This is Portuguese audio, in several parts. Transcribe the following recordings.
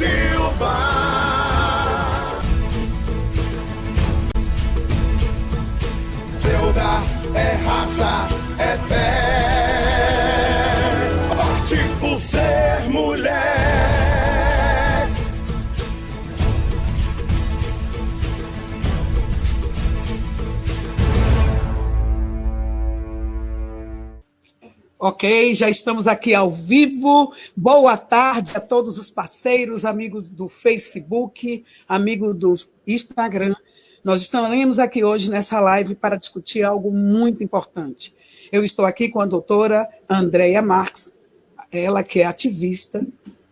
Silva. Deuda é raça, é fé, parte por ser mulher. Ok, já estamos aqui ao vivo. Boa tarde a todos os parceiros, amigos do Facebook, amigos do Instagram. Nós estaremos aqui hoje nessa live para discutir algo muito importante. Eu estou aqui com a doutora Andréia Marques, ela que é ativista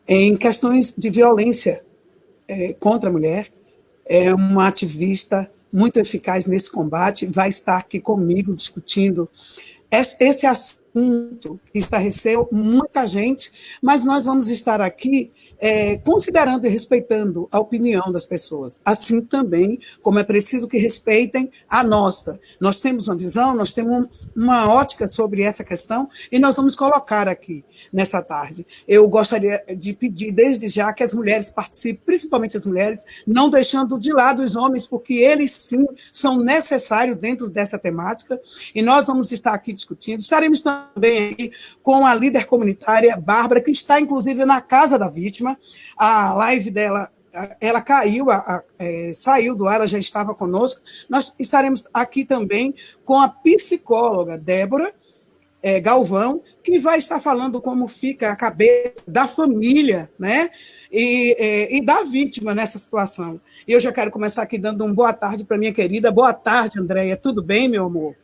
em questões de violência contra a mulher, é uma ativista muito eficaz nesse combate, vai estar aqui comigo discutindo esse assunto que estarreceu muita gente, mas nós vamos estar aqui considerando e respeitando a opinião das pessoas, assim também como é preciso que respeitem a nossa. Nós temos uma visão, nós temos uma ótica sobre essa questão e nós vamos colocar aqui nessa tarde. Eu gostaria de pedir desde já que as mulheres participem, principalmente as mulheres, não deixando de lado os homens, porque eles sim são necessários dentro dessa temática, e nós vamos estar aqui discutindo. Estaremos também aqui com a líder comunitária, Bárbara, que está inclusive na casa da vítima. A live dela, ela caiu, saiu do ar, ela já estava conosco. Nós estaremos aqui também com a psicóloga Débora Galvão, que vai estar falando como fica a cabeça da família, né? E da vítima nessa situação. E eu já quero começar aqui dando uma boa tarde para minha querida. Boa tarde, Andréia. Tudo bem, meu amor?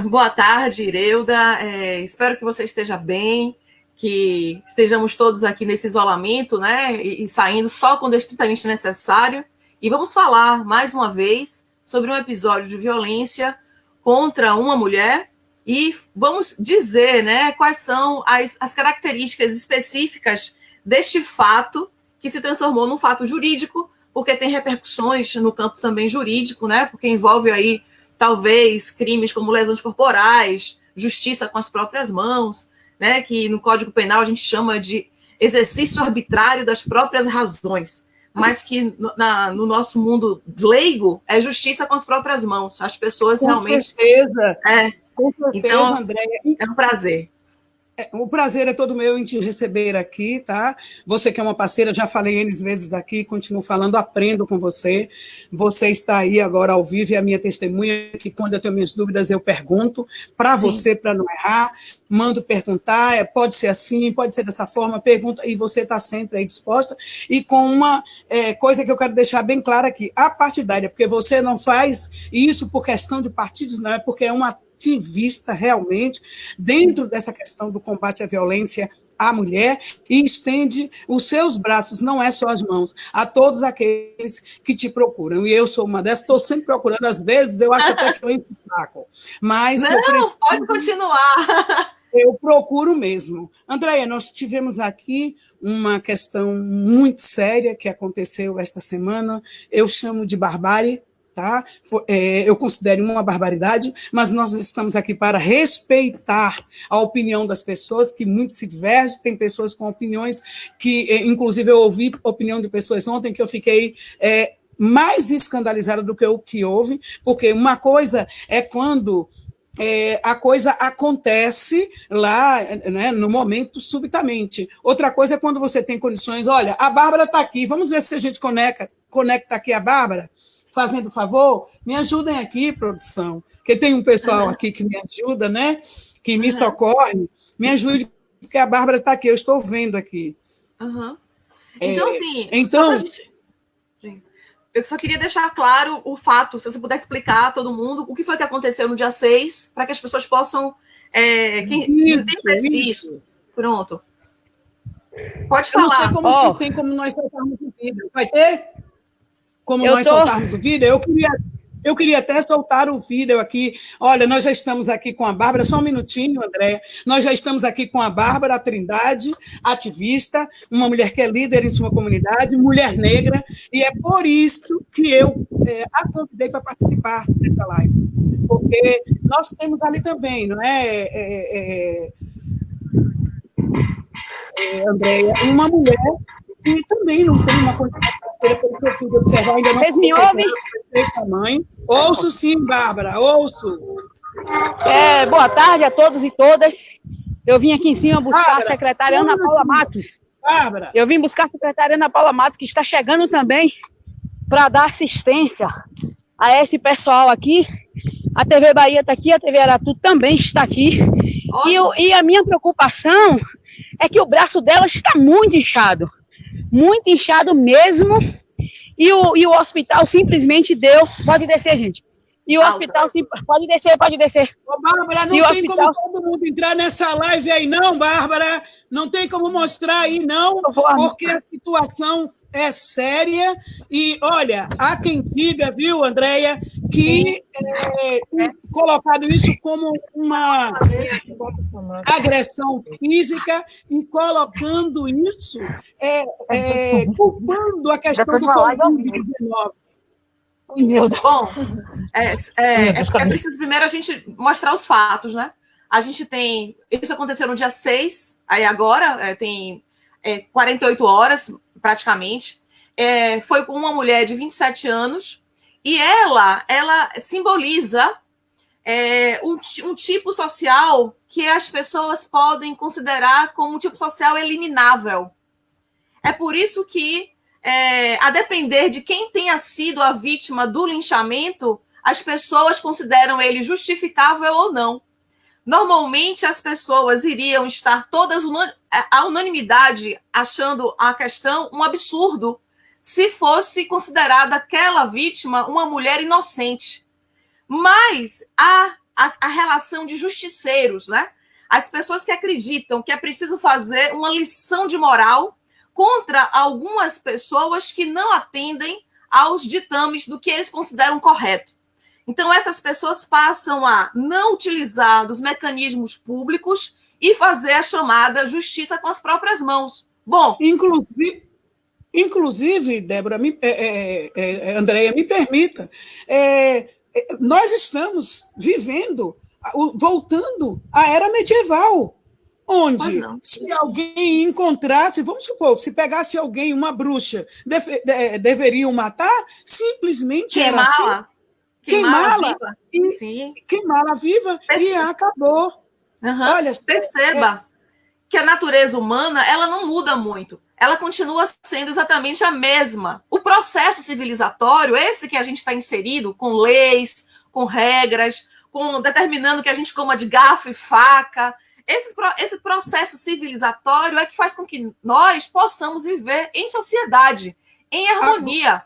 Boa tarde, Ireuda. Espero que você esteja bem, que estejamos todos aqui nesse isolamento, né? E saindo só quando é estritamente necessário. E vamos falar, mais uma vez, sobre um episódio de violência contra uma mulher. E vamos dizer, né, quais são as características específicas deste fato que se transformou num fato jurídico, porque tem repercussões no campo também jurídico, né, porque envolve aí, talvez, crimes como lesões corporais, justiça com as próprias mãos, né, que no Código Penal a gente chama de exercício arbitrário das próprias razões, mas que no nosso mundo leigo é justiça com as próprias mãos. As pessoas com realmente... Certeza. Com certeza, então, Andréia. É um prazer. O prazer é todo meu em te receber aqui, tá? Você que é uma parceira, já falei N vezes aqui, continuo falando, aprendo com você. Você está aí agora ao vivo e a minha testemunha, que quando eu tenho minhas dúvidas eu pergunto para você, para não errar, mando perguntar, pode ser assim, pode ser dessa forma, pergunta, e você está sempre aí disposta. E com uma coisa que eu quero deixar bem clara aqui, a partidária, porque você não faz isso por questão de partidos, não, é porque é uma ativista realmente dentro dessa questão do combate à violência à mulher e estende os seus braços, não é só as mãos, a todos aqueles que te procuram. E eu sou uma dessas, estou sempre procurando, às vezes eu acho até que eu entro no saco. Mas não, pode continuar. Eu procuro mesmo. Andréia, nós tivemos aqui uma questão muito séria que aconteceu esta semana, eu chamo de barbárie, tá? Eu considero uma barbaridade, mas nós estamos aqui para respeitar a opinião das pessoas, que muito se divergem, tem pessoas com opiniões que, inclusive, eu ouvi opinião de pessoas ontem que eu fiquei mais escandalizada do que o que houve, porque uma coisa é quando a coisa acontece lá, né, no momento, subitamente. Outra coisa é quando você tem condições, olha, a Bárbara está aqui, vamos ver se a gente conecta aqui a Bárbara, fazendo favor, me ajudem aqui, produção, porque tem um pessoal aqui que me ajuda, né, que me socorre, me ajude, porque a Bárbara está aqui, eu estou vendo aqui. Então, assim... Eu só queria deixar claro o fato, se você puder explicar a todo mundo o que foi que aconteceu no dia 6, para que as pessoas possam... Isso. Pronto. Pode falar. Eu não sei como se tem como nós soltarmos o vídeo. Vai ter? Como nós soltarmos o vídeo? Eu queria até soltar o vídeo aqui. Olha, nós já estamos aqui com a Bárbara, só um minutinho, André. Nós já estamos aqui com a Bárbara Trindade, ativista, uma mulher que é líder em sua comunidade, mulher negra, e é por isso que eu a convidei para participar dessa live. Porque nós temos ali também, não é, Andréia, uma mulher e também não tem uma quantidade pelo que eu pude observar, ainda não. Vocês me ouvem? Tamanho. Ouço sim, Bárbara, ouço. Boa tarde a todos e todas. Eu vim aqui em cima buscar Bárbara, a secretária Ana Paula Matos. Bárbara. Eu vim buscar a secretária Ana Paula Matos, que está chegando também para dar assistência a esse pessoal aqui. A TV Bahia está aqui, a TV Aratu também está aqui. E a minha preocupação é que o braço dela está muito inchado mesmo. E o hospital simplesmente deu... Pode descer, gente. E o hospital... Pode descer. Ô, Bárbara, não tem como todo mundo entrar nessa live aí, não, Bárbara. Não tem como mostrar aí, não, porque a situação é séria. E, olha, há quem diga, viu, Andréia, que colocado isso como uma agressão física e colocando isso, culpando a questão do Covid-19. Bom, é preciso primeiro a gente mostrar os fatos, né? A gente tem... Isso aconteceu no dia 6, aí agora tem 48 horas, praticamente. Foi com uma mulher de 27 anos e ela simboliza um tipo social que as pessoas podem considerar como um tipo social eliminável. É por isso que, a depender de quem tenha sido a vítima do linchamento, as pessoas consideram ele justificável ou não. Normalmente, as pessoas iriam estar todas à unanimidade achando a questão um absurdo se fosse considerada aquela vítima uma mulher inocente. Mas a relação de justiceiros, né? As pessoas que acreditam que é preciso fazer uma lição de moral contra algumas pessoas que não atendem aos ditames do que eles consideram correto. Então, essas pessoas passam a não utilizar dos mecanismos públicos e fazer a chamada justiça com as próprias mãos. Bom... Inclusive, Débora, Andréia, me permita, nós estamos vivendo, voltando à era medieval, onde se alguém encontrasse, vamos supor, se pegasse alguém, uma bruxa, deveriam matar, simplesmente era assim. Queimá-la viva e acabou. Olha, perceba que a natureza humana ela não muda muito. Ela continua sendo exatamente a mesma. O processo civilizatório, esse que a gente está inserido, com leis, com regras, determinando que a gente coma de garfo e faca, esse processo civilizatório é que faz com que nós possamos viver em sociedade, em harmonia.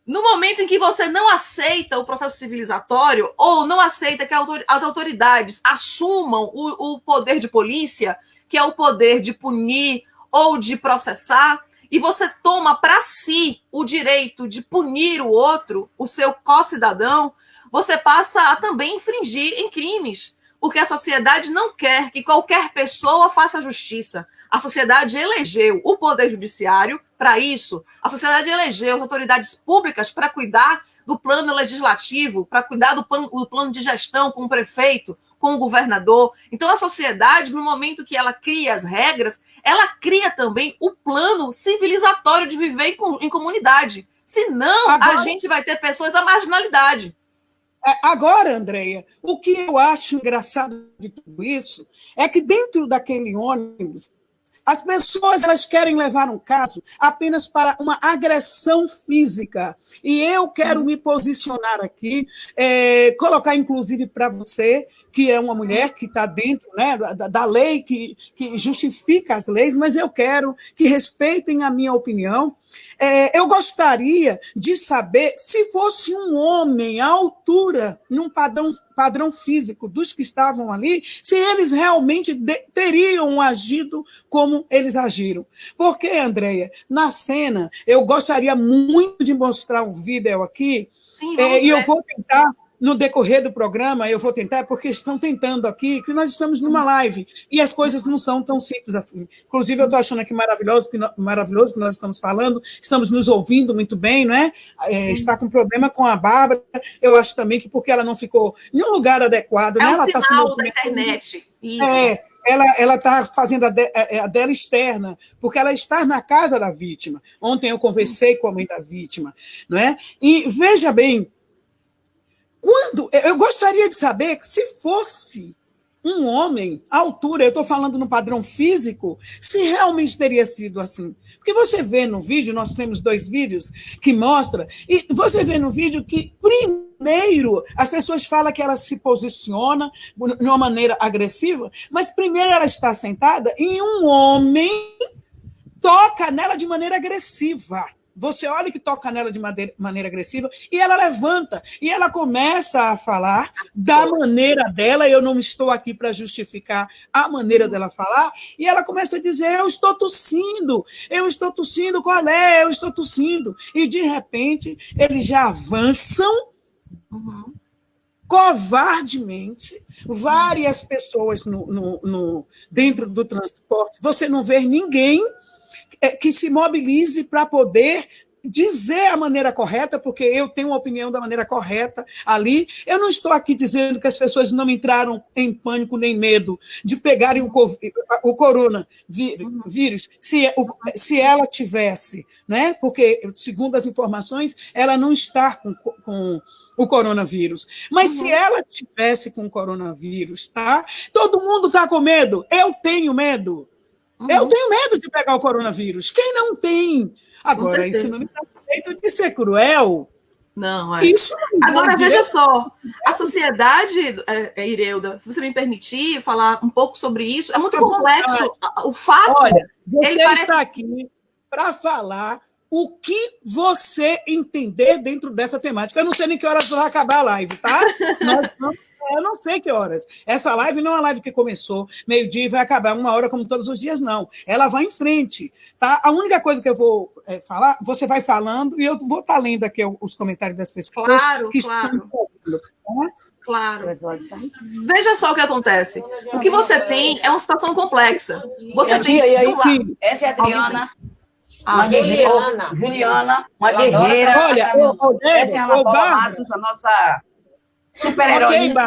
No momento em que você não aceita o processo civilizatório ou não aceita que as autoridades assumam o poder de polícia, que é o poder de punir ou de processar, e você toma para si o direito de punir o outro, o seu co-cidadão, você passa a também infringir em crimes, porque a sociedade não quer que qualquer pessoa faça justiça. A sociedade elegeu o poder judiciário para isso. A sociedade elegeu as autoridades públicas para cuidar do plano legislativo, para cuidar do plano de gestão com o prefeito, com o governador. Então, a sociedade, no momento que ela cria as regras, ela cria também o plano civilizatório de viver em comunidade. Senão, a gente vai ter pessoas à marginalidade. Agora, Andréia, o que eu acho engraçado de tudo isso é que dentro daquele ônibus, as pessoas elas querem levar um caso apenas para uma agressão física. E eu quero me posicionar aqui, colocar inclusive para você, que é uma mulher que está dentro, né, da lei, que justifica as leis, mas eu quero que respeitem a minha opinião. Eu gostaria de saber se fosse um homem à altura, num padrão físico dos que estavam ali, se eles realmente teriam agido como eles agiram. Porque, Andréia, na cena, eu gostaria muito de mostrar um vídeo aqui, e eu vou tentar... No decorrer do programa, eu vou tentar, porque estão tentando aqui, que nós estamos numa live, e as coisas não são tão simples assim. Inclusive, eu estou achando aqui maravilhoso que nós estamos falando, estamos nos ouvindo muito bem, não é? Está com problema com a Bárbara, eu acho também que porque ela não ficou em um lugar adequado, né? Ela está sinal da internet. Isso. ela está fazendo a dela externa, porque ela está na casa da vítima. Ontem eu conversei com a mãe da vítima, não é? E veja bem, eu gostaria de saber que se fosse um homem, à altura, eu estou falando no padrão físico, se realmente teria sido assim. Porque você vê no vídeo, nós temos 2 vídeos que mostram, e você vê no vídeo que, primeiro, as pessoas falam que ela se posiciona de uma maneira agressiva, mas primeiro ela está sentada e um homem toca nela de maneira agressiva. Você olha que toca nela de maneira agressiva e ela levanta e ela começa a falar da maneira dela. Eu não estou aqui para justificar a maneira dela falar. E ela começa a dizer: eu estou tossindo, qual é? Eu estou tossindo. E, de repente, eles já avançam covardemente. Várias pessoas dentro do transporte. Você não vê ninguém que se mobilize para poder dizer a maneira correta, porque eu tenho uma opinião da maneira correta ali. Eu não estou aqui dizendo que as pessoas não entraram em pânico nem medo de pegarem o coronavírus, se ela tivesse, né? Porque, segundo as informações, ela não está com o coronavírus. Mas se ela tivesse com o coronavírus, tá? Todo mundo está com medo. Eu tenho medo. Eu tenho medo de pegar o coronavírus. Quem não tem? Agora, isso não me dá direito de ser cruel. Não, é. Isso não Agora, veja só, a sociedade, Ireuda, se você me permitir falar um pouco sobre isso, é muito complexo. O fato... Olha, você ele está aqui para falar o que você entender dentro dessa temática. Eu não sei nem que horas vai acabar a live, tá? Eu não sei que horas. Essa live não é uma live que começou meio-dia e vai acabar 1 hora, como todos os dias, não. Ela vai em frente, tá? A única coisa que eu vou falar, você vai falando e eu vou estar lendo aqui os comentários das pessoas que estão falando. Tá? Claro. Veja só o que acontece. O que você tem é uma situação complexa. Você tem... Essa é a Adriana. Uma guerreira, Juliana, uma guerreira. Olha, essa é a Ana Paula Matos, a nossa super-heroína,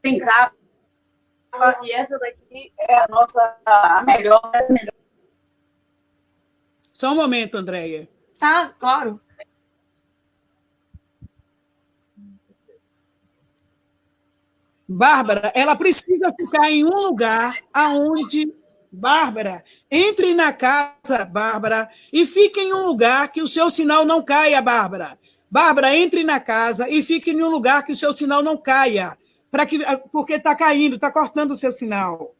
sem capa. E essa daqui é a nossa melhor. Só um momento, Andréia. Tá, claro. Bárbara, ela precisa ficar em um lugar aonde... Bárbara, entre na casa, Bárbara, e fique em um lugar que o seu sinal não caia, Bárbara. Bárbara, entre na casa e fique em um lugar que o seu sinal não caia, porque está caindo, está cortando o seu sinal.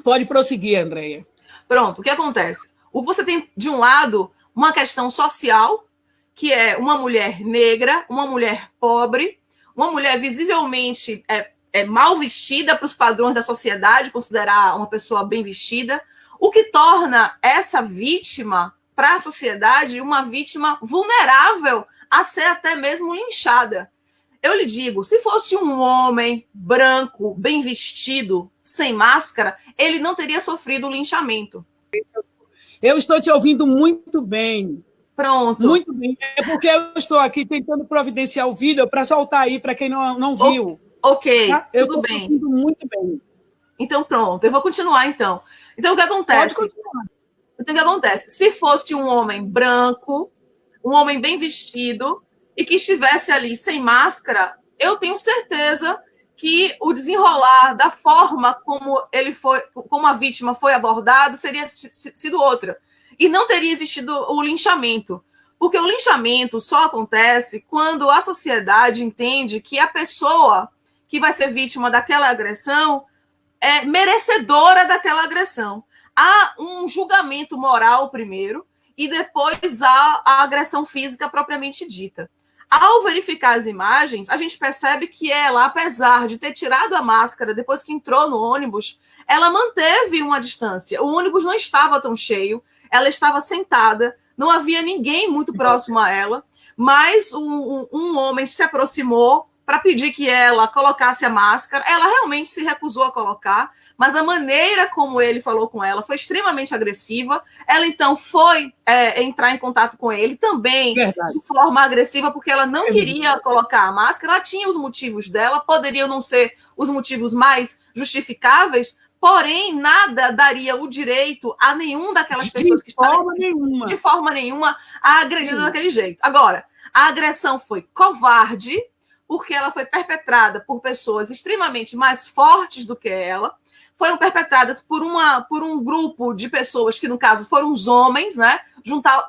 Pode prosseguir, Andréia. Pronto, o que acontece? Você tem, de um lado, uma questão social, que é uma mulher negra, uma mulher pobre, uma mulher visivelmente mal vestida para os padrões da sociedade, considerar uma pessoa bem vestida, o que torna essa vítima, para a sociedade, uma vítima vulnerável a ser até mesmo linchada. Eu lhe digo, se fosse um homem branco, bem vestido, sem máscara, ele não teria sofrido o linchamento. Eu estou te ouvindo muito bem. Pronto. Muito bem. É porque eu estou aqui tentando providenciar o vídeo para soltar aí para quem não viu. Ok, tá? tudo bem. Eu estou ouvindo muito bem. Então, pronto. Eu vou continuar, então. Então, o que acontece? Pode continuar. Então, o que acontece? Se fosse um homem branco, um homem bem vestido, e que estivesse ali sem máscara, eu tenho certeza que o desenrolar da forma como a vítima foi abordada seria sido outra. E não teria existido o linchamento. Porque o linchamento só acontece quando a sociedade entende que a pessoa que vai ser vítima daquela agressão é merecedora daquela agressão. Há um julgamento moral primeiro e depois há a agressão física propriamente dita. Ao verificar as imagens, a gente percebe que ela, apesar de ter tirado a máscara depois que entrou no ônibus, ela manteve uma distância. O ônibus não estava tão cheio, ela estava sentada, não havia ninguém muito próximo a ela, mas um homem se aproximou para pedir que ela colocasse a máscara. Ela realmente se recusou a colocar, mas a maneira como ele falou com ela foi extremamente agressiva. Ela, então, foi entrar em contato com ele também de forma agressiva, porque ela não queria colocar a máscara. Ela tinha os motivos dela, poderiam não ser os motivos mais justificáveis, porém, nada daria o direito a nenhum daquelas pessoas que estavam de forma nenhuma a agredir daquele jeito. Agora, a agressão foi covarde, porque ela foi perpetrada por pessoas extremamente mais fortes do que ela, foram perpetradas por um grupo de pessoas que, no caso, foram os homens, né?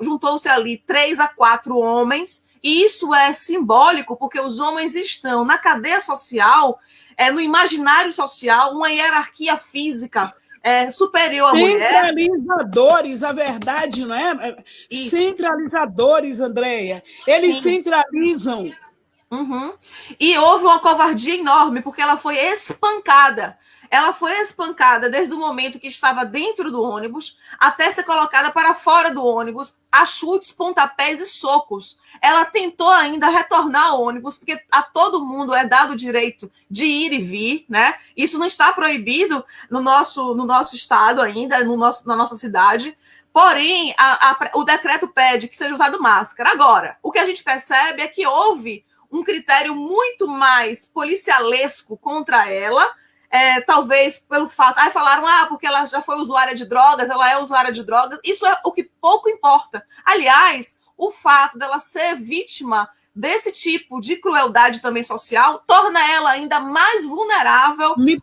Juntou-se ali 3 a 4 homens, e isso é simbólico, porque os homens estão na cadeia social, no imaginário social, uma hierarquia física superior à mulher. Centralizadores, a verdade, não é? Isso. Centralizadores, Andréia. Eles centralizam. Uhum. E houve uma covardia enorme, porque ela foi espancada. Ela foi espancada desde o momento que estava dentro do ônibus até ser colocada para fora do ônibus, a chutes, pontapés e socos. Ela tentou ainda retornar ao ônibus, porque a todo mundo é dado o direito de ir e vir, né? Isso não está proibido no nosso estado ainda, na nossa cidade. Porém, o decreto pede que seja usado máscara. Agora, o que a gente percebe é que houve um critério muito mais policialesco contra ela, talvez pelo fato... Aí falaram, porque ela já foi usuária de drogas, ela é usuária de drogas. Isso é o que pouco importa. Aliás, o fato dela ser vítima desse tipo de crueldade também social torna ela ainda mais vulnerável. Me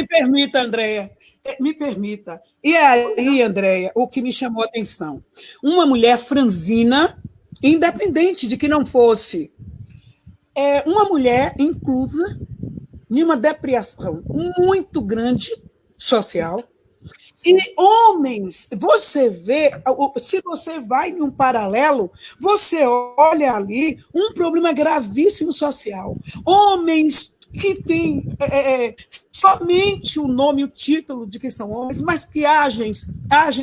permita, Andréia. Me permita. E aí, Andréia, o que me chamou a atenção? Uma mulher franzina, independente de que não fosse uma mulher inclusa em uma depressão muito grande social. E homens, você vê, se você vai em um paralelo, você olha ali um problema gravíssimo social. Homens que têm somente o nome e o título de que são homens, mas que agem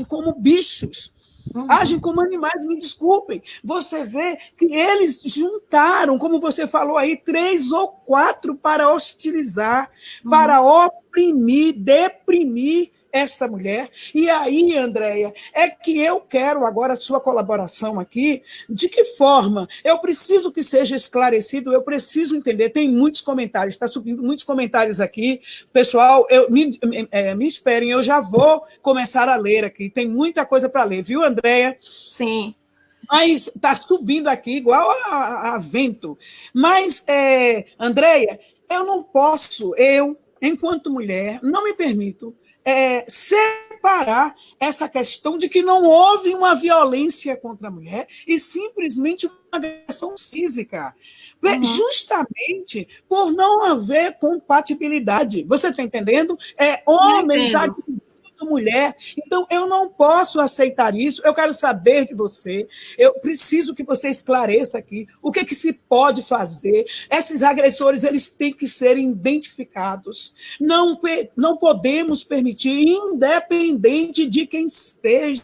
como bichos. Agem como animais, me desculpem. Você vê que eles juntaram, como você falou aí, 3 ou 4 para hostilizar, para oprimir, deprimir esta mulher. E aí, Andréia, é que eu quero agora a sua colaboração aqui. De que forma? Eu preciso que seja esclarecido, eu preciso entender. Tem muitos comentários, está subindo muitos comentários aqui. Pessoal, me esperem, eu já vou começar a ler aqui. Tem muita coisa para ler, viu, Andréia? Sim. Mas está subindo aqui igual a vento. Mas, Andréia, eu não posso, enquanto mulher, não me permito separar essa questão de que não houve uma violência contra a mulher e simplesmente uma agressão física. Justamente por não haver compatibilidade. Você está entendendo? Homens agredindo mulher. Então, eu não posso aceitar isso. Eu quero saber de você. Eu preciso que você esclareça aqui o que se pode fazer. Esses agressores, eles têm que ser identificados. Não podemos permitir, independente de quem seja.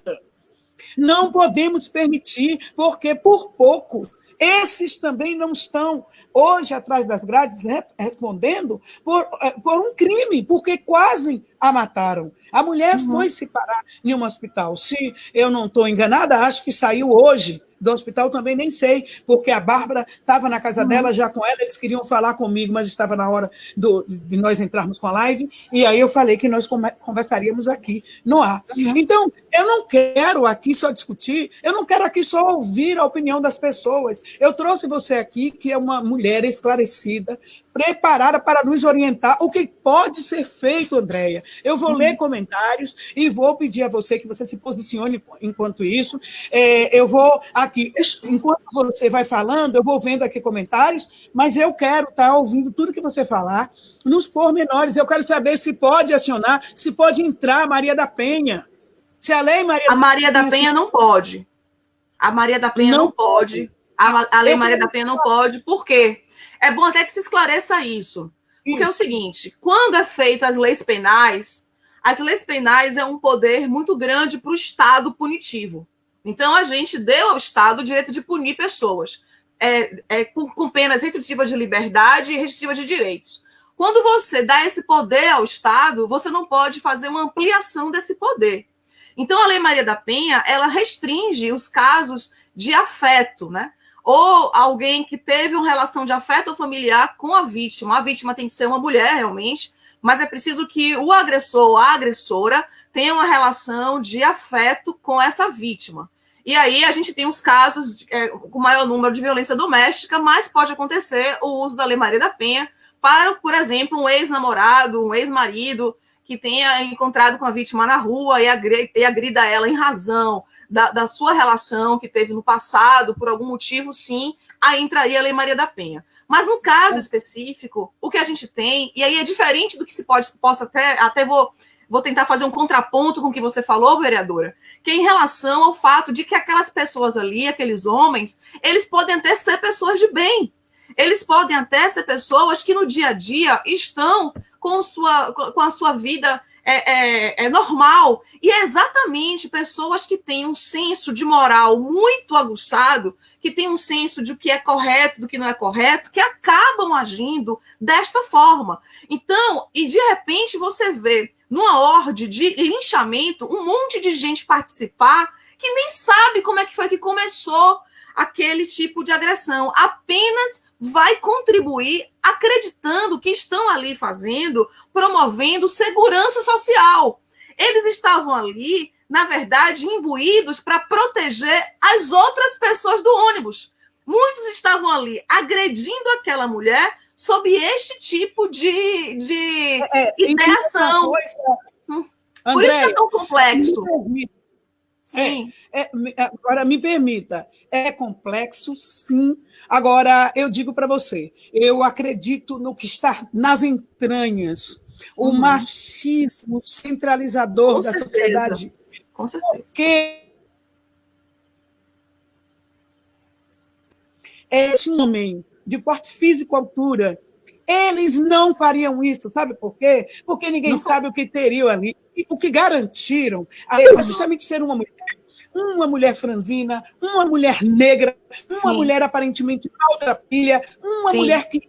Não podemos permitir, porque por pouco, esses também não estão hoje atrás das grades respondendo por um crime, porque quase a mataram. A mulher foi se parar em um hospital. Se eu não estou enganada, acho que saiu hoje do hospital, também nem sei, porque a Bárbara estava na casa dela já com ela, eles queriam falar comigo, mas estava na hora de nós entrarmos com a live, e aí eu falei que nós conversaríamos aqui no ar. Então, eu não quero aqui só discutir, eu não quero aqui só ouvir a opinião das pessoas. Eu trouxe você aqui, que é uma mulher esclarecida, preparada para nos orientar o que pode ser feito, Andréia. Eu vou ler comentários e vou pedir a você que você se posicione enquanto isso. Eu vou aqui, enquanto você vai falando, eu vou vendo aqui comentários, mas eu quero estar ouvindo tudo que você falar nos pormenores. Eu quero saber se pode acionar, se pode entrar a Maria da Penha. Se a lei Maria da Penha não pode. A Maria da Penha não pode. A lei Maria da Penha não pode. Por quê? É bom até que se esclareça isso. Porque é o seguinte, quando é feito as leis penais é um poder muito grande para o Estado punitivo. Então, a gente deu ao Estado o direito de punir pessoas. com penas restritivas de liberdade e restritivas de direitos. Quando você dá esse poder ao Estado, você não pode fazer uma ampliação desse poder. Então, a Lei Maria da Penha, ela restringe os casos de afeto, né? Ou alguém que teve uma relação de afeto familiar com a vítima. A vítima tem que ser uma mulher, realmente, mas é preciso que o agressor ou a agressora tenha uma relação de afeto com essa vítima. E aí a gente tem os casos com maior número de violência doméstica, mas pode acontecer o uso da Lei Maria da Penha para, por exemplo, um ex-namorado, um ex-marido que tenha encontrado com a vítima na rua e agrida ela em razão da sua relação que teve no passado, por algum motivo, sim, aí entraria a Lei Maria da Penha. Mas no caso específico, o que a gente tem, e aí é diferente do que possa até vou tentar fazer um contraponto com o que você falou, vereadora, que é em relação ao fato de que aquelas pessoas ali, aqueles homens, eles podem até ser pessoas de bem. Eles podem até ser pessoas que no dia a dia estão com a sua vida normal. E é exatamente pessoas que têm um senso de moral muito aguçado, que têm um senso de o que é correto, do que não é correto, que acabam agindo desta forma. Então, e de repente você vê numa ordem de linchamento um monte de gente participar que nem sabe como é que foi que começou aquele tipo de agressão, apenas vai contribuir acreditando que estão ali promovendo segurança social. Eles estavam ali, na verdade, imbuídos para proteger as outras pessoas do ônibus. Muitos estavam ali agredindo aquela mulher sob este tipo de ideação. Por isso que é tão complexo. Sim. Agora, me permita, é complexo, sim. Agora, eu digo para você, eu acredito no que está nas entranhas, o machismo centralizador da sociedade. Com certeza. Porque esse homem de porte físico, altura, eles não fariam isso, sabe por quê? Porque ninguém sabe o que teriam ali. E o que garantiram a eles é justamente ser uma mulher franzina, uma mulher negra, uma mulher aparentemente maltrapilha, uma mulher que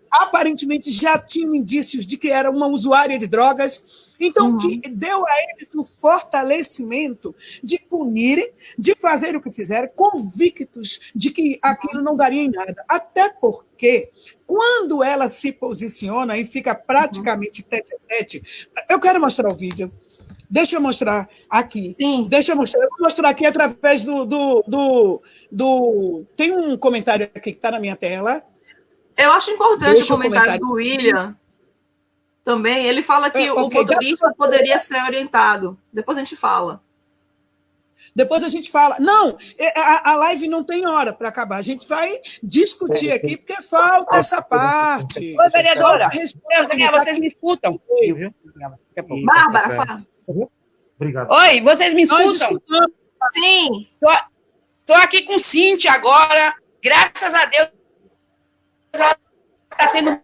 aparentemente já tinha indícios de que era uma usuária de drogas. Então, que deu a eles o fortalecimento de punirem, de fazer o que fizeram, convictos de que aquilo não daria em nada. Até porque, quando ela se posiciona e fica praticamente tete-a-tete, eu quero mostrar o vídeo. Deixa eu mostrar aqui. Sim. Deixa eu mostrar. Eu vou mostrar aqui através do... Tem um comentário aqui que está na minha tela. Eu acho importante o comentário do William também. Ele fala que o motorista poderia ser orientado. Depois a gente fala. Depois a gente fala. Não, a live não tem hora para acabar. A gente vai discutir aqui, porque falta essa parte. Oi, vereadora. Vocês me escutam? Bárbara, fala. Obrigado. Oi, vocês me escutam? Nós escutamos. Sim. Estou aqui com Cíntia agora. Graças a Deus, ela está sendo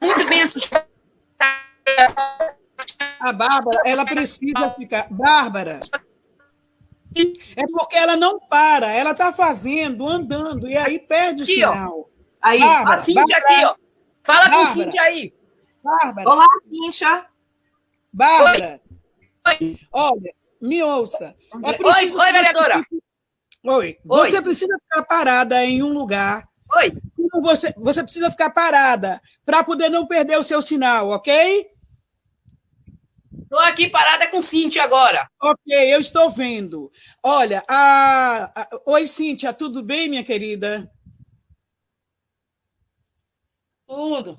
muito bem assistida. A Bárbara, ela precisa ficar... Bárbara, é porque ela não para. Ela está fazendo, andando, e aí perde o sinal. Aí, Bárbara, a Cíntia aqui, ó. Fala com Cíntia aí. Bárbara. Olá, Cíntia. Bárbara. Olha, me ouça. É preciso Oi, vereadora. Oi. Você precisa ficar parada em um lugar. Oi. Você precisa ficar parada para poder não perder o seu sinal, ok? Estou aqui parada com Cíntia agora. Ok, eu estou vendo. Olha, oi, Cíntia, tudo bem, minha querida? Tudo.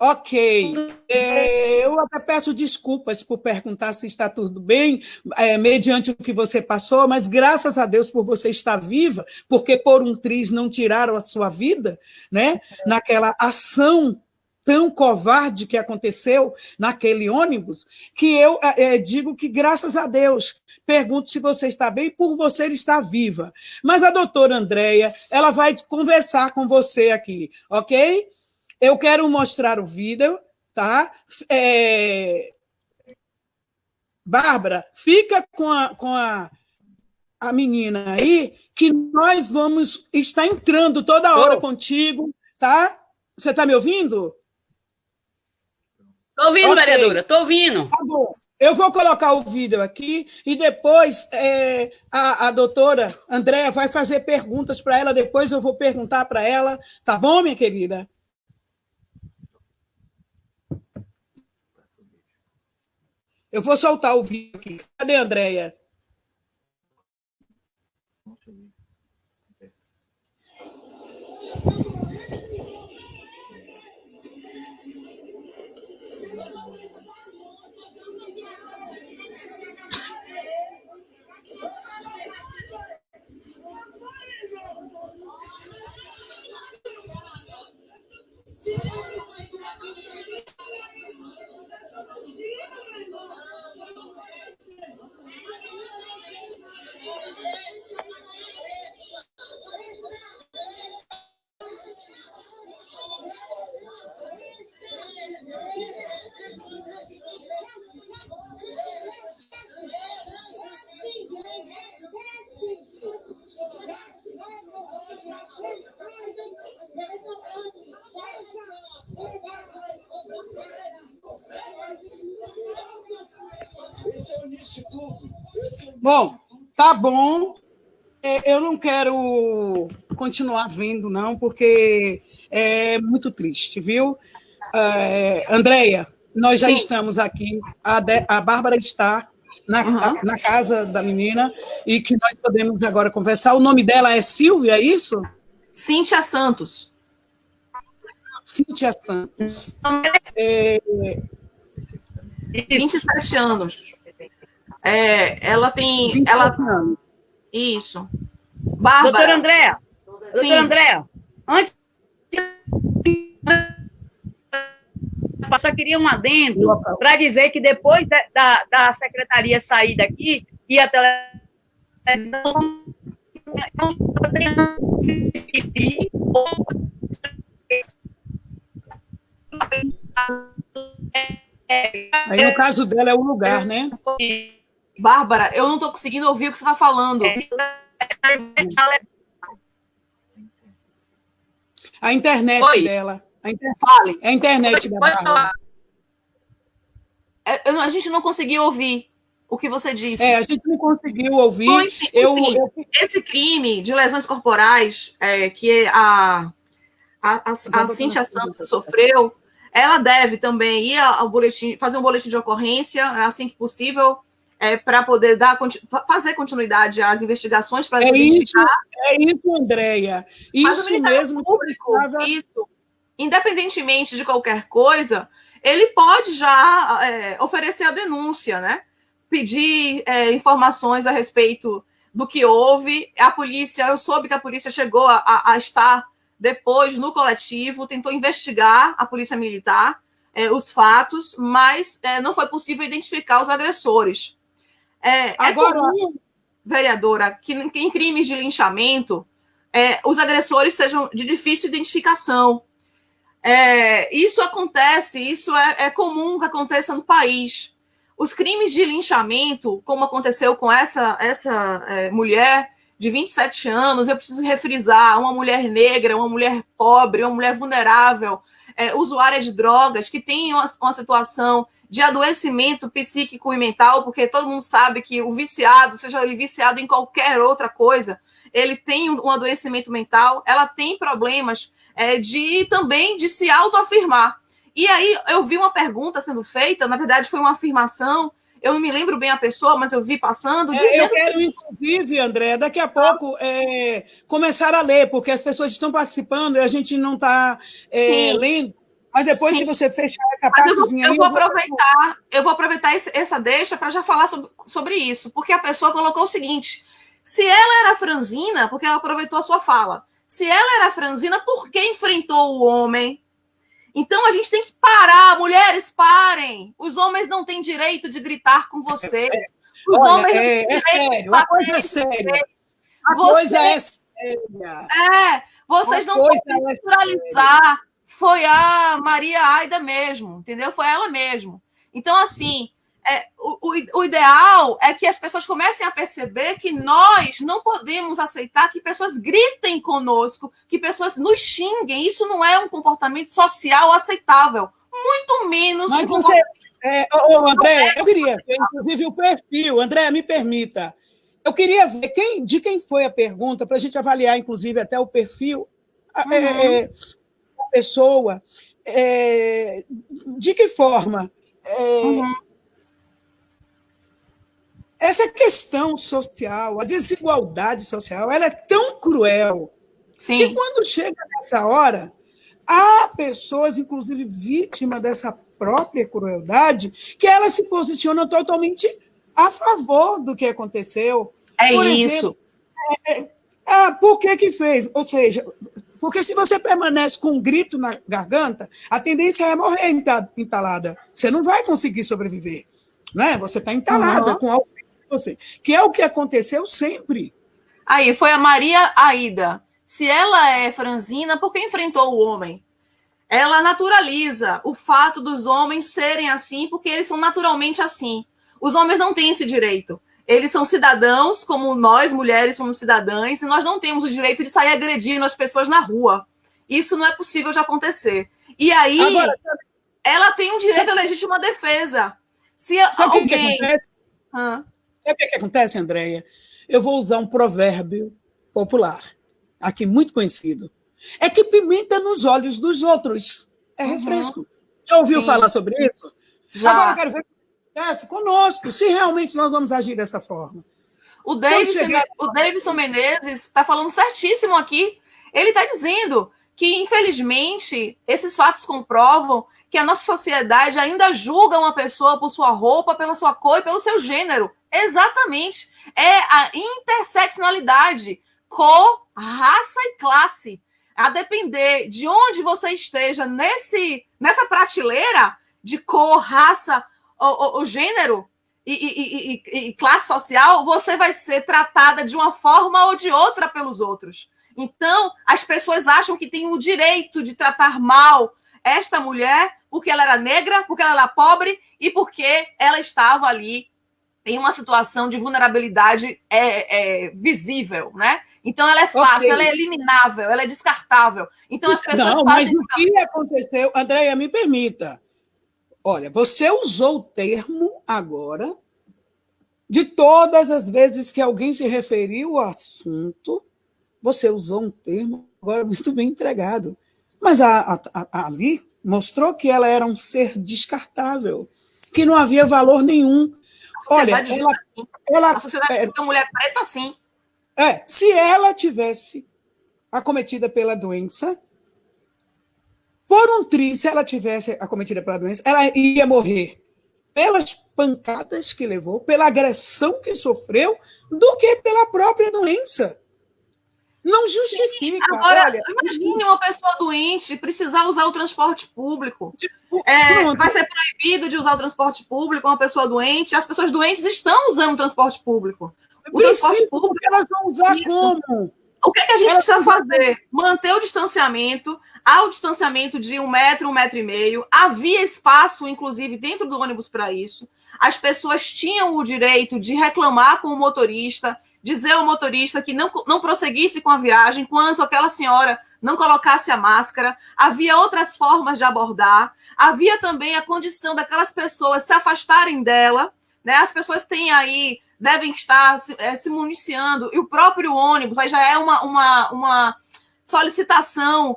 Ok. Eu até peço desculpas por perguntar se está tudo bem, mediante o que você passou, mas graças a Deus por você estar viva, porque por um triz não tiraram a sua vida, né? Naquela ação tão covarde que aconteceu naquele ônibus, que eu digo que graças a Deus, pergunto se você está bem por você estar viva. Mas a doutora Andréia, ela vai conversar com você aqui, ok? Eu quero mostrar o vídeo, tá? Bárbara, fica com a menina aí, que nós vamos estar entrando toda hora contigo, tá? Você está me ouvindo? Estou ouvindo, Ok. vereadora, estou ouvindo. Tá bom. Eu vou colocar o vídeo aqui e depois a doutora Andréa vai fazer perguntas para ela, depois eu vou perguntar para ela. Tá bom, minha querida? Eu vou soltar o vídeo aqui. Cadê a Andréa? Bom, tá bom. Eu não quero continuar vendo, não, porque é muito triste, viu? Andréia, nós já Sim. estamos aqui, a Bárbara está na casa da menina e que nós podemos agora conversar. O nome dela é Silvia, é isso? Cíntia Santos. Cíntia Santos. 27 anos. Ela tem. 27 anos. Isso. Bárbara. Doutora Andréa, Sim. doutora Andréa, antes eu só queria um adendo para dizer que depois da secretaria sair daqui e a televisão Aí, no caso dela, é o lugar, né? Bárbara, eu não estou conseguindo ouvir o que você está falando. A internet Oi. dela. Fale. É a internet da Pode Bárbara. falar. A gente não conseguiu ouvir o que você disse. A gente não conseguiu ouvir. Bom, enfim, esse crime de lesões corporais que a Cíntia Santos sofreu, ela deve também ir ao boletim, fazer um boletim de ocorrência assim que possível, para poder fazer continuidade às investigações para identificar. É isso, Andréia. Mas o Isso Ministério mesmo. Público, isso, independentemente de qualquer coisa, ele pode já oferecer a denúncia, né? Pedir informações a respeito do que houve. A polícia, eu soube que a polícia chegou a estar depois no coletivo, tentou investigar a polícia militar os fatos, mas não foi possível identificar os agressores. Agora, comum, vereadora, que em crimes de linchamento os agressores sejam de difícil identificação. Isso acontece, isso é comum que aconteça no país. Os crimes de linchamento, como aconteceu com essa mulher de 27 anos, eu preciso refrisar, uma mulher negra, uma mulher pobre, uma mulher vulnerável, usuária de drogas, que tem uma situação de adoecimento psíquico e mental, porque todo mundo sabe que o viciado, seja ele viciado em qualquer outra coisa, ele tem um adoecimento mental, ela tem problemas também de se autoafirmar. E aí eu vi uma pergunta sendo feita, na verdade foi uma afirmação, eu não me lembro bem a pessoa, mas eu vi passando. Eu quero, inclusive, André, daqui a pouco começar a ler, porque as pessoas estão participando e a gente não está lendo. Mas depois que você fechar essa partezinha aí... Eu vou aproveitar essa deixa para já falar sobre isso, porque a pessoa colocou o seguinte: se ela era franzina, porque ela aproveitou a sua fala, se ela era franzina, por que enfrentou o homem? Então, a gente tem que parar. Mulheres, parem. Os homens não têm direito de gritar com vocês. Os homens não têm direito de a coisa é séria. A coisa é séria. Vocês não podem naturalizar. Foi a Maria Aida mesmo, entendeu? Foi ela mesmo. Então, assim, O ideal é que as pessoas comecem a perceber que nós não podemos aceitar que pessoas gritem conosco, que pessoas nos xinguem. Isso não é um comportamento social aceitável, muito menos... Mas André, eu queria ver, inclusive, o perfil. André, me permita. Eu queria ver de quem foi a pergunta, para a gente avaliar, inclusive, até o perfil da pessoa. De que forma... Essa questão social, a desigualdade social, ela é tão cruel que quando chega nessa hora, há pessoas, inclusive vítimas dessa própria crueldade, que elas se posicionam totalmente a favor do que aconteceu. Por exemplo, por que fez? Ou seja, porque se você permanece com um grito na garganta, a tendência é morrer entalada. Você não vai conseguir sobreviver. Não é? Você está entalada com algo você, que é o que aconteceu sempre. Aí, foi a Maria Aida. Se ela é franzina, por que enfrentou o homem? Ela naturaliza o fato dos homens serem assim, porque eles são naturalmente assim. Os homens não têm esse direito. Eles são cidadãos, como nós, mulheres, somos cidadãs, e nós não temos o direito de sair agredindo as pessoas na rua. Isso não é possível de acontecer. E aí, agora, ela tem um direito à legítima defesa. Se sabe alguém... o que acontece? Sabe o que acontece, Andréia? Eu vou usar um provérbio popular, aqui muito conhecido. É que pimenta nos olhos dos outros é refresco. Já ouviu falar sobre isso? Já. Agora eu quero ver o que acontece conosco, se realmente nós vamos agir dessa forma. O Davidson Menezes está falando certíssimo aqui. Ele está dizendo que, infelizmente, esses fatos comprovam que a nossa sociedade ainda julga uma pessoa por sua roupa, pela sua cor e pelo seu gênero. Exatamente. É a interseccionalidade, cor, raça e classe. A depender de onde você esteja nessa prateleira de cor, raça, o gênero e classe social, você vai ser tratada de uma forma ou de outra pelos outros. Então, as pessoas acham que têm o direito de tratar mal esta mulher porque ela era negra, porque ela era pobre e porque ela estava ali em uma situação de vulnerabilidade visível, né? Então, ela é fácil, ela é eliminável, ela é descartável. Então, as pessoas não, mas o que aconteceu... Andréia, me permita. Olha, você usou o termo agora, de todas as vezes que alguém se referiu ao assunto, você usou um termo agora muito bem empregado. Mas ali mostrou que ela era um ser descartável, que não havia valor nenhum. Olha, a sociedade julga a mulher preta assim. Se ela tivesse acometida pela doença, se ela tivesse acometida pela doença, ela ia morrer pelas pancadas que levou, pela agressão que sofreu, do que pela própria doença. Não justifica. Agora, olha, imagine uma pessoa doente precisar usar o transporte público. Vai ser proibido de usar o transporte público, uma pessoa doente. As pessoas doentes estão usando o transporte público. O transporte público, elas vão usar como? O que a gente precisa fazer? Manter o distanciamento. Há o distanciamento de 1 metro, 1,5 metro. Havia espaço, inclusive, dentro do ônibus para isso. As pessoas tinham o direito de reclamar com o motorista, dizer ao motorista que não prosseguisse com a viagem enquanto aquela senhora não colocasse a máscara. Havia outras formas de abordar. Havia também a condição daquelas pessoas se afastarem dela, né? As pessoas devem estar se municiando, e o próprio ônibus, aí já é uma solicitação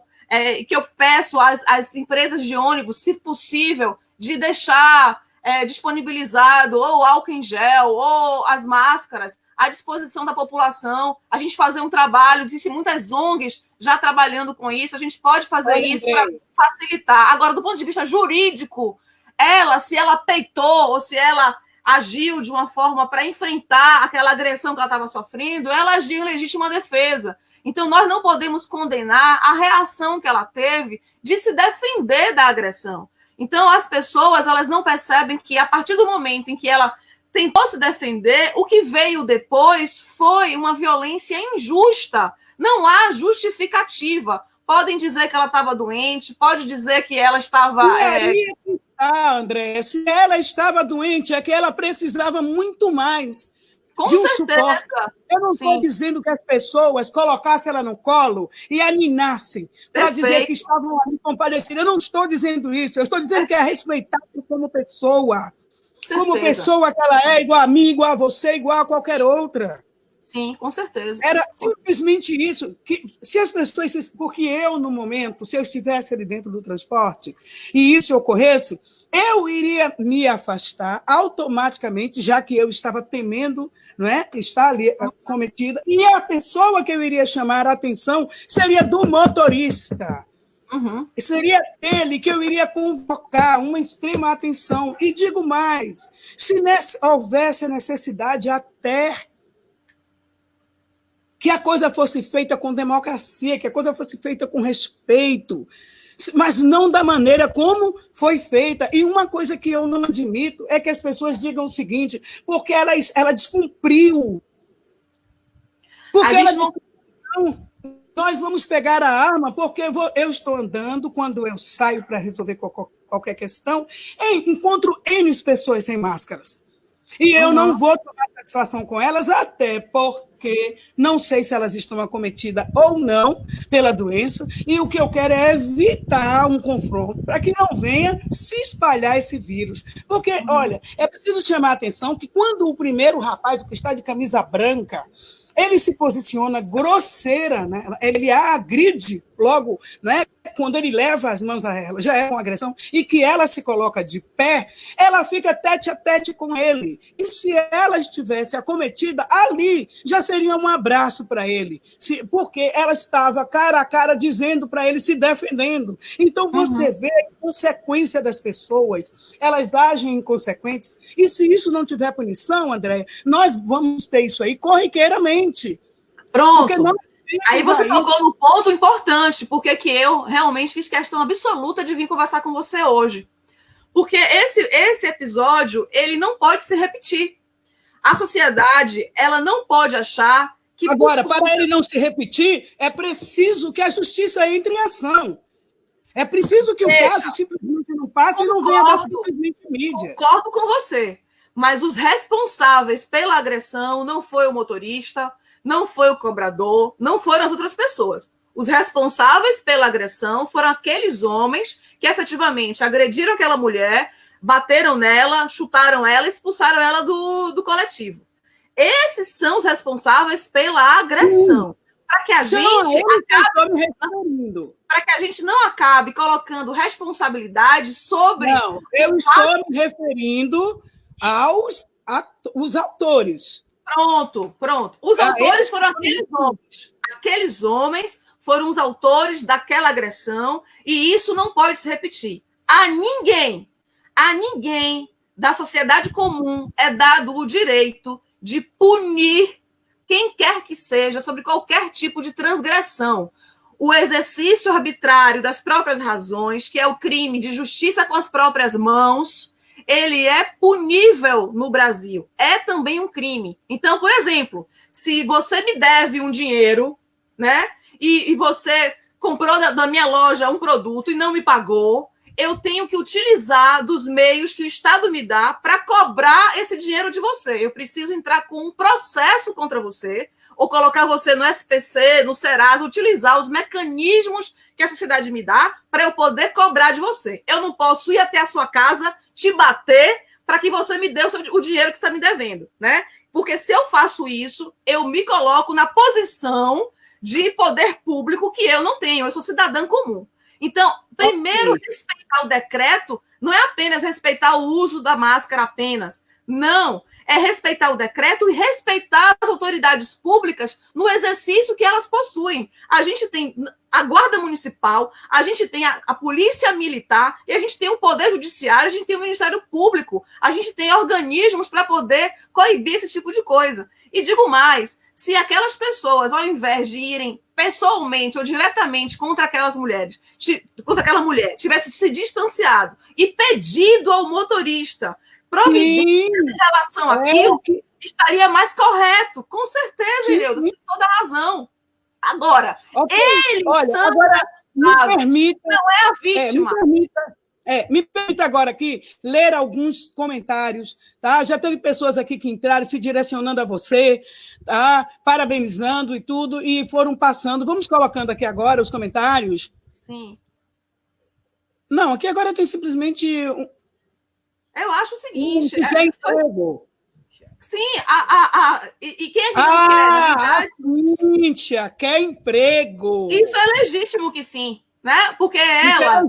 que eu peço às empresas de ônibus, se possível, de deixar disponibilizado ou álcool em gel ou as máscaras à disposição da população, a gente fazer um trabalho, existem muitas ONGs já trabalhando com isso, a gente pode fazer isso para facilitar. Agora, do ponto de vista jurídico, se ela peitou ou se ela agiu de uma forma para enfrentar aquela agressão que ela estava sofrendo, ela agiu em legítima defesa. Então, nós não podemos condenar a reação que ela teve de se defender da agressão. Então, as pessoas, elas não percebem que, a partir do momento em que ela tentou se defender, o que veio depois foi uma violência injusta. Não há justificativa. Podem dizer que ela estava doente, pode dizer que ela estava... André, se ela estava doente, é que ela precisava muito mais Com de um certeza. suporte. Eu não estou Sim. dizendo que as pessoas colocassem ela no colo e aninassem para dizer que estavam ali compadecidas. Eu não estou dizendo isso. Eu estou dizendo que é respeitar como pessoa. Como pessoa que ela é, igual a mim, igual a você, igual a qualquer outra. Sim, com certeza. Era simplesmente isso. Que, se as pessoas... Porque eu, no momento, se eu estivesse ali dentro do transporte e isso ocorresse, eu iria me afastar automaticamente, já que eu estava temendo, não é, estar ali cometida, e a pessoa que eu iria chamar a atenção seria do motorista. Uhum. Seria dele que eu iria convocar uma extrema atenção. E digo mais, se houvesse a necessidade até que a coisa fosse feita com democracia, que a coisa fosse feita com respeito, mas não da maneira como foi feita. E uma coisa que eu não admito é que as pessoas digam o seguinte, porque ela descumpriu. Porque ela descumpriu. Nós vamos pegar a arma, porque eu estou andando, quando eu saio para resolver qualquer questão, encontro N pessoas sem máscaras. E eu não vou tomar satisfação com elas, até porque não sei se elas estão acometidas ou não pela doença, e o que eu quero é evitar um confronto, para que não venha se espalhar esse vírus. Porque, olha, é preciso chamar a atenção que quando o primeiro rapaz, o que está de camisa branca, ele se posiciona grosseira, né? Ele a agride logo, né? Quando ele leva as mãos a ela, já é uma agressão, e que ela se coloca de pé, ela fica tete a tete com ele. E se ela estivesse acometida, ali já seria um abraço para ele, porque ela estava cara a cara dizendo para ele, se defendendo. Então, você vê a consequência das pessoas, elas agem inconsequentes, e se isso não tiver punição, André, nós vamos ter isso aí corriqueiramente. Pronto. Aí você tocou no ponto importante, porque que eu realmente fiz questão absoluta de vir conversar com você hoje. Porque esse episódio, ele não pode se repetir. A sociedade, ela não pode achar que... Agora, para ele não se repetir, é preciso que a justiça entre em ação. É preciso que o caso simplesmente não passe e não venha dar simplesmente mídia. Concordo com você. Mas os responsáveis pela agressão não foi o motorista, não foi o cobrador, não foram as outras pessoas. Os responsáveis pela agressão foram aqueles homens que efetivamente agrediram aquela mulher, bateram nela, chutaram ela, expulsaram ela do coletivo. Esses são os responsáveis pela agressão. Para que a gente não acabe colocando responsabilidade sobre... Não, eu estou me referindo aos autores. Pronto. Os autores foram aqueles homens. Aqueles homens foram os autores daquela agressão e isso não pode se repetir. A ninguém da sociedade comum é dado o direito de punir quem quer que seja sobre qualquer tipo de transgressão. O exercício arbitrário das próprias razões, que é o crime de justiça com as próprias mãos, ele é punível no Brasil. É também um crime. Então, por exemplo, se você me deve um dinheiro, né, e você comprou da minha loja um produto e não me pagou, eu tenho que utilizar dos meios que o Estado me dá para cobrar esse dinheiro de você. Eu preciso entrar com um processo contra você, ou colocar você no SPC, no Serasa, utilizar os mecanismos que a sociedade me dá para eu poder cobrar de você. Eu não posso ir até a sua casa, te bater, para que você me dê o dinheiro que está me devendo, né? Porque se eu faço isso, eu me coloco na posição de poder público que eu não tenho, eu sou cidadã comum. Então, primeiro, respeitar o decreto não é apenas respeitar o uso da máscara apenas. Não, é respeitar o decreto e respeitar as autoridades públicas no exercício que elas possuem. A gente tem a Guarda Municipal, a gente tem a Polícia Militar, e a gente tem o Poder Judiciário, a gente tem o Ministério Público, a gente tem organismos para poder coibir esse tipo de coisa. E digo mais, se aquelas pessoas, ao invés de irem pessoalmente ou diretamente contra aquelas mulheres, contra aquela mulher, tivesse se distanciado e pedido ao motorista providência em relação àquilo, estaria mais correto. Com certeza, Ireuda, tem toda a razão. Agora, eles são agora, me permita, não é a vítima. Me permita agora aqui ler alguns comentários, tá? Já teve pessoas aqui que entraram se direcionando a você, tá? Parabenizando e tudo, e foram passando. Vamos colocando aqui agora os comentários? Sim. Não, aqui agora tem simplesmente... Eu acho o seguinte... Quer emprego. Sim, e quem é que não quer, na verdade? Cíntia, quer emprego. Isso é legítimo que sim, né? Porque ela...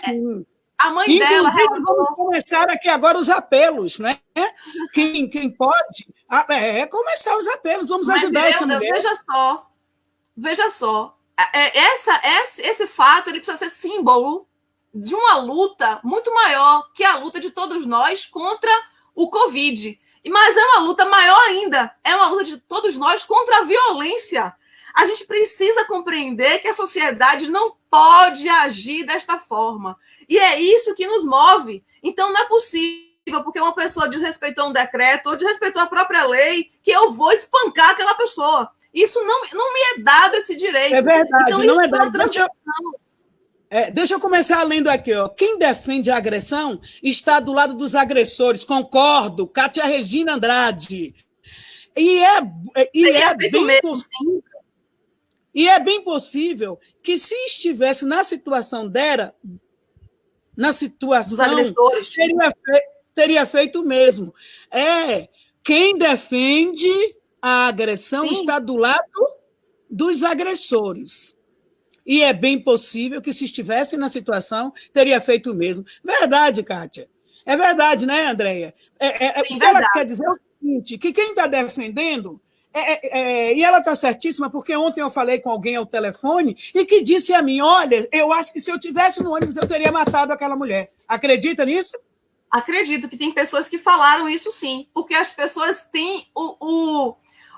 Sim. A mãe Inclusive, dela... vamos começar aqui agora os apelos, né? Quem pode... começar os apelos, vamos ajudar essa mulher. Veja só. Esse fato ele precisa ser símbolo de uma luta muito maior que a luta de todos nós contra o Covid. Mas é uma luta maior ainda. É uma luta de todos nós contra a violência. A gente precisa compreender que a sociedade não pode agir desta forma. E é isso que nos move. Então, não é possível, porque uma pessoa desrespeitou um decreto ou desrespeitou a própria lei, que eu vou espancar aquela pessoa. Isso não me é dado esse direito. É verdade, então, não é dado. Deixa eu começar lendo aqui. Ó. Quem defende a agressão está do lado dos agressores. Concordo. Cátia Regina Andrade. E é bem possível. E é bem possível que, se estivesse na situação dela, dos agressores, teria feito o mesmo. Quem defende a agressão está do lado dos agressores. E é bem possível que, se estivesse na situação, teria feito o mesmo. Verdade, Kátia. É verdade, né, Andréia? Porque ela quer dizer o seguinte, que quem está defendendo... e ela está certíssima, porque ontem eu falei com alguém ao telefone e que disse a mim, olha, eu acho que se eu estivesse no ônibus eu teria matado aquela mulher. Acredita nisso? Acredito que tem pessoas que falaram isso sim, porque as pessoas têm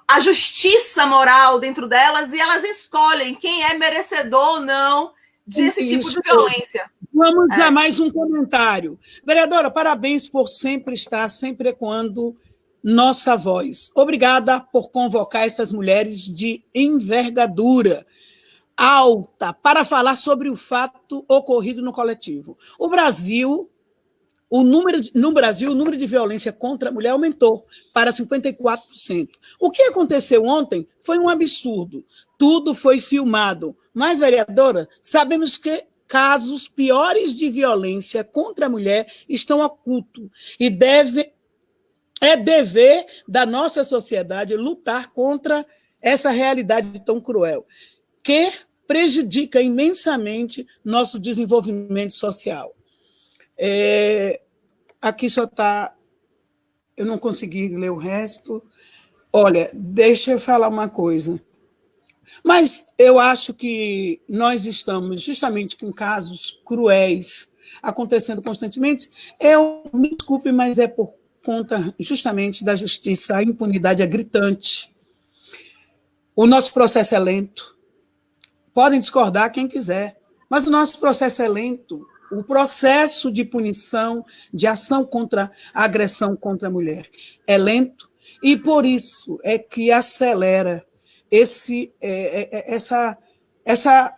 a justiça moral dentro delas e elas escolhem quem é merecedor ou não desse tipo de violência. Vamos a mais um comentário. Vereadora, parabéns por sempre estar, sempre ecoando nossa voz. Obrigada por convocar essas mulheres de envergadura alta para falar sobre o fato ocorrido no coletivo. No Brasil, o número de violência contra a mulher aumentou para 54%. O que aconteceu ontem foi um absurdo. Tudo foi filmado. Mas, vereadora, sabemos que casos piores de violência contra a mulher estão ocultos e é dever da nossa sociedade lutar contra essa realidade tão cruel, que prejudica imensamente nosso desenvolvimento social. Aqui só está... Eu não consegui ler o resto. Olha, deixa eu falar uma coisa. Mas eu acho que nós estamos justamente com casos cruéis acontecendo constantemente. Me desculpe, mas é por conta justamente da justiça. A impunidade é gritante. O nosso processo é lento. Podem discordar quem quiser, mas o nosso processo é lento. O processo de punição, de ação contra a agressão contra a mulher é lento, e por isso é que acelera essa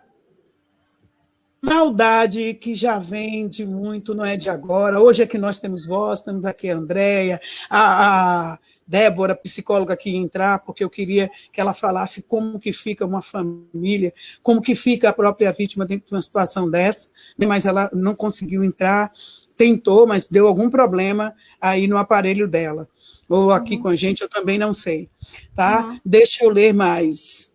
maldade que já vem de muito, não é de agora. Hoje é que nós temos voz, temos aqui a Andréia, a Débora, psicóloga, que ia entrar, porque eu queria que ela falasse como que fica uma família, como que fica a própria vítima dentro de uma situação dessa, mas ela não conseguiu entrar, tentou, mas deu algum problema aí no aparelho dela. Ou aqui com a gente, eu também não sei. Tá? Deixa eu ler mais.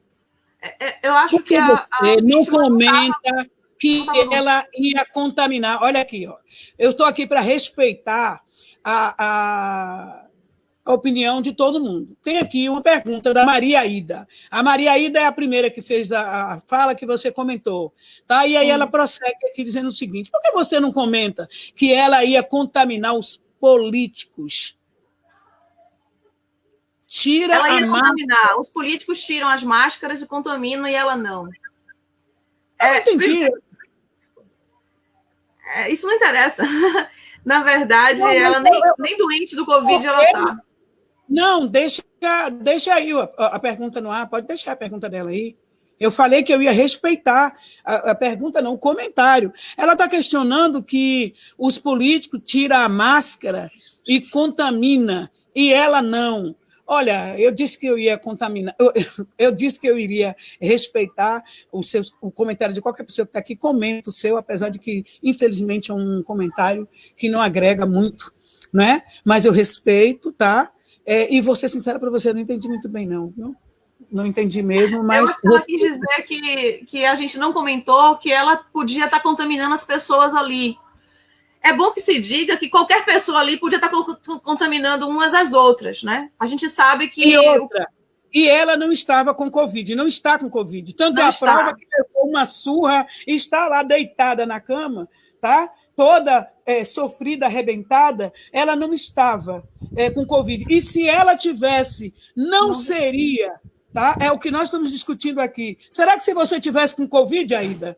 Eu acho porque você não comenta que ela ia contaminar. Olha aqui, ó. Eu estou aqui para respeitar a opinião de todo mundo. Tem aqui uma pergunta da Maria Ida. A Maria Ida é a primeira que fez a fala que você comentou. Tá? E aí ela prossegue aqui dizendo o seguinte, por que você não comenta que ela ia contaminar os políticos? Ela ia contaminar. Os políticos tiram as máscaras e contaminam, e ela não. Eu não entendi. Isso não interessa. Na verdade, ela nem doente do Covid ela está. Não, deixa aí a pergunta no ar. Pode deixar a pergunta dela aí. Eu falei que eu ia respeitar a pergunta, não, o comentário. Ela está questionando que os políticos tiram a máscara e contamina, e ela não. Olha, eu disse que eu ia contaminar, eu disse que eu iria respeitar o comentário de qualquer pessoa que está aqui, comenta o seu, apesar de que, infelizmente, é um comentário que não agrega muito, né? Mas eu respeito, tá? E vou ser sincera para você, eu não entendi muito bem, não, viu? Não entendi mesmo, mas... Eu acho que ela quis dizer que a gente não comentou que ela podia estar contaminando as pessoas ali. É bom que se diga que qualquer pessoa ali podia estar contaminando umas às outras, né? A gente sabe que... E ela não estava com Covid, não está com Covid. Tanto é a prova que levou uma surra e está lá deitada na cama, tá? Toda sofrida, arrebentada, ela não estava com Covid. E se ela tivesse, não seria... Tá? É o que nós estamos discutindo aqui. Será que se você tivesse com Covid, Aida,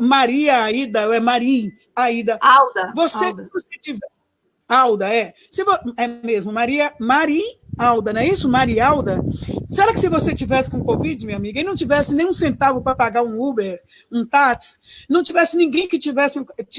Maria Aida, é Marim Aida, Alda. Se você tiver... Alda, é mesmo, Maria Alda, não é isso? Maria Alda? Será que se você tivesse com Covid, minha amiga, e não tivesse nem um centavo para pagar um Uber, um táxi, não tivesse ninguém que te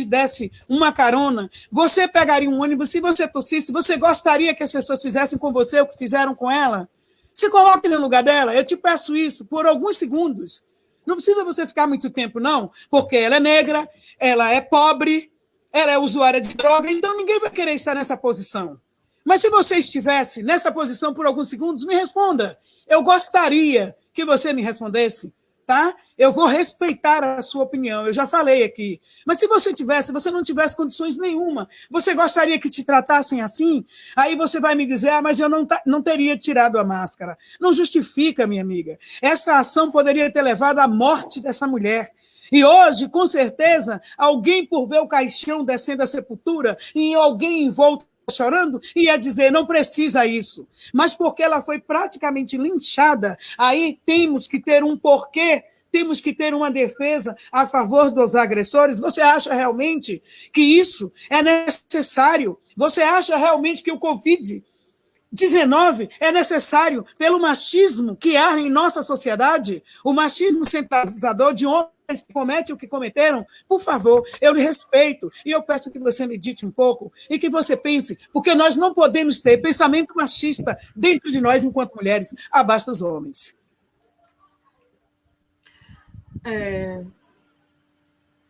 desse uma carona, você pegaria um ônibus, se você tossisse, você gostaria que as pessoas fizessem com você o que fizeram com ela? Se coloque no lugar dela, eu te peço isso por alguns segundos. Não precisa você ficar muito tempo, não, porque ela é negra, ela é pobre, ela é usuária de droga, então ninguém vai querer estar nessa posição. Mas se você estivesse nessa posição por alguns segundos, me responda. Eu gostaria que você me respondesse, tá? Eu vou respeitar a sua opinião, eu já falei aqui. Mas se você não tivesse condições nenhuma, você gostaria que te tratassem assim? Aí você vai me dizer, mas eu não teria tirado a máscara. Não justifica, minha amiga. Essa ação poderia ter levado à morte dessa mulher. E hoje, com certeza, alguém, por ver o caixão descendo a sepultura, e alguém envolto chorando, ia dizer, não precisa isso. Mas porque ela foi praticamente linchada, aí temos que ter um porquê, temos que ter uma defesa a favor dos agressores. Você acha realmente que isso é necessário? Você acha realmente que o Covid-19 é necessário pelo machismo que há em nossa sociedade? O machismo centralizador de homens que cometem o que cometeram? Por favor, eu lhe respeito e eu peço que você medite um pouco e que você pense, porque nós não podemos ter pensamento machista dentro de nós enquanto mulheres, abaixo dos homens.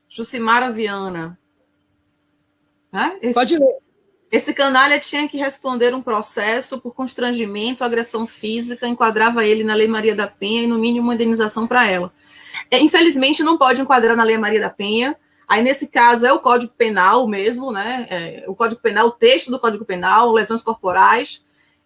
Jucimara Viana. Né? Pode ler. Esse canalha tinha que responder um processo por constrangimento, agressão física, enquadrava ele na Lei Maria da Penha e, no mínimo, uma indenização para ela. Infelizmente, não pode enquadrar na Lei Maria da Penha. Aí, nesse caso, é o Código Penal mesmo, né? O Código Penal, o texto do Código Penal, lesões corporais.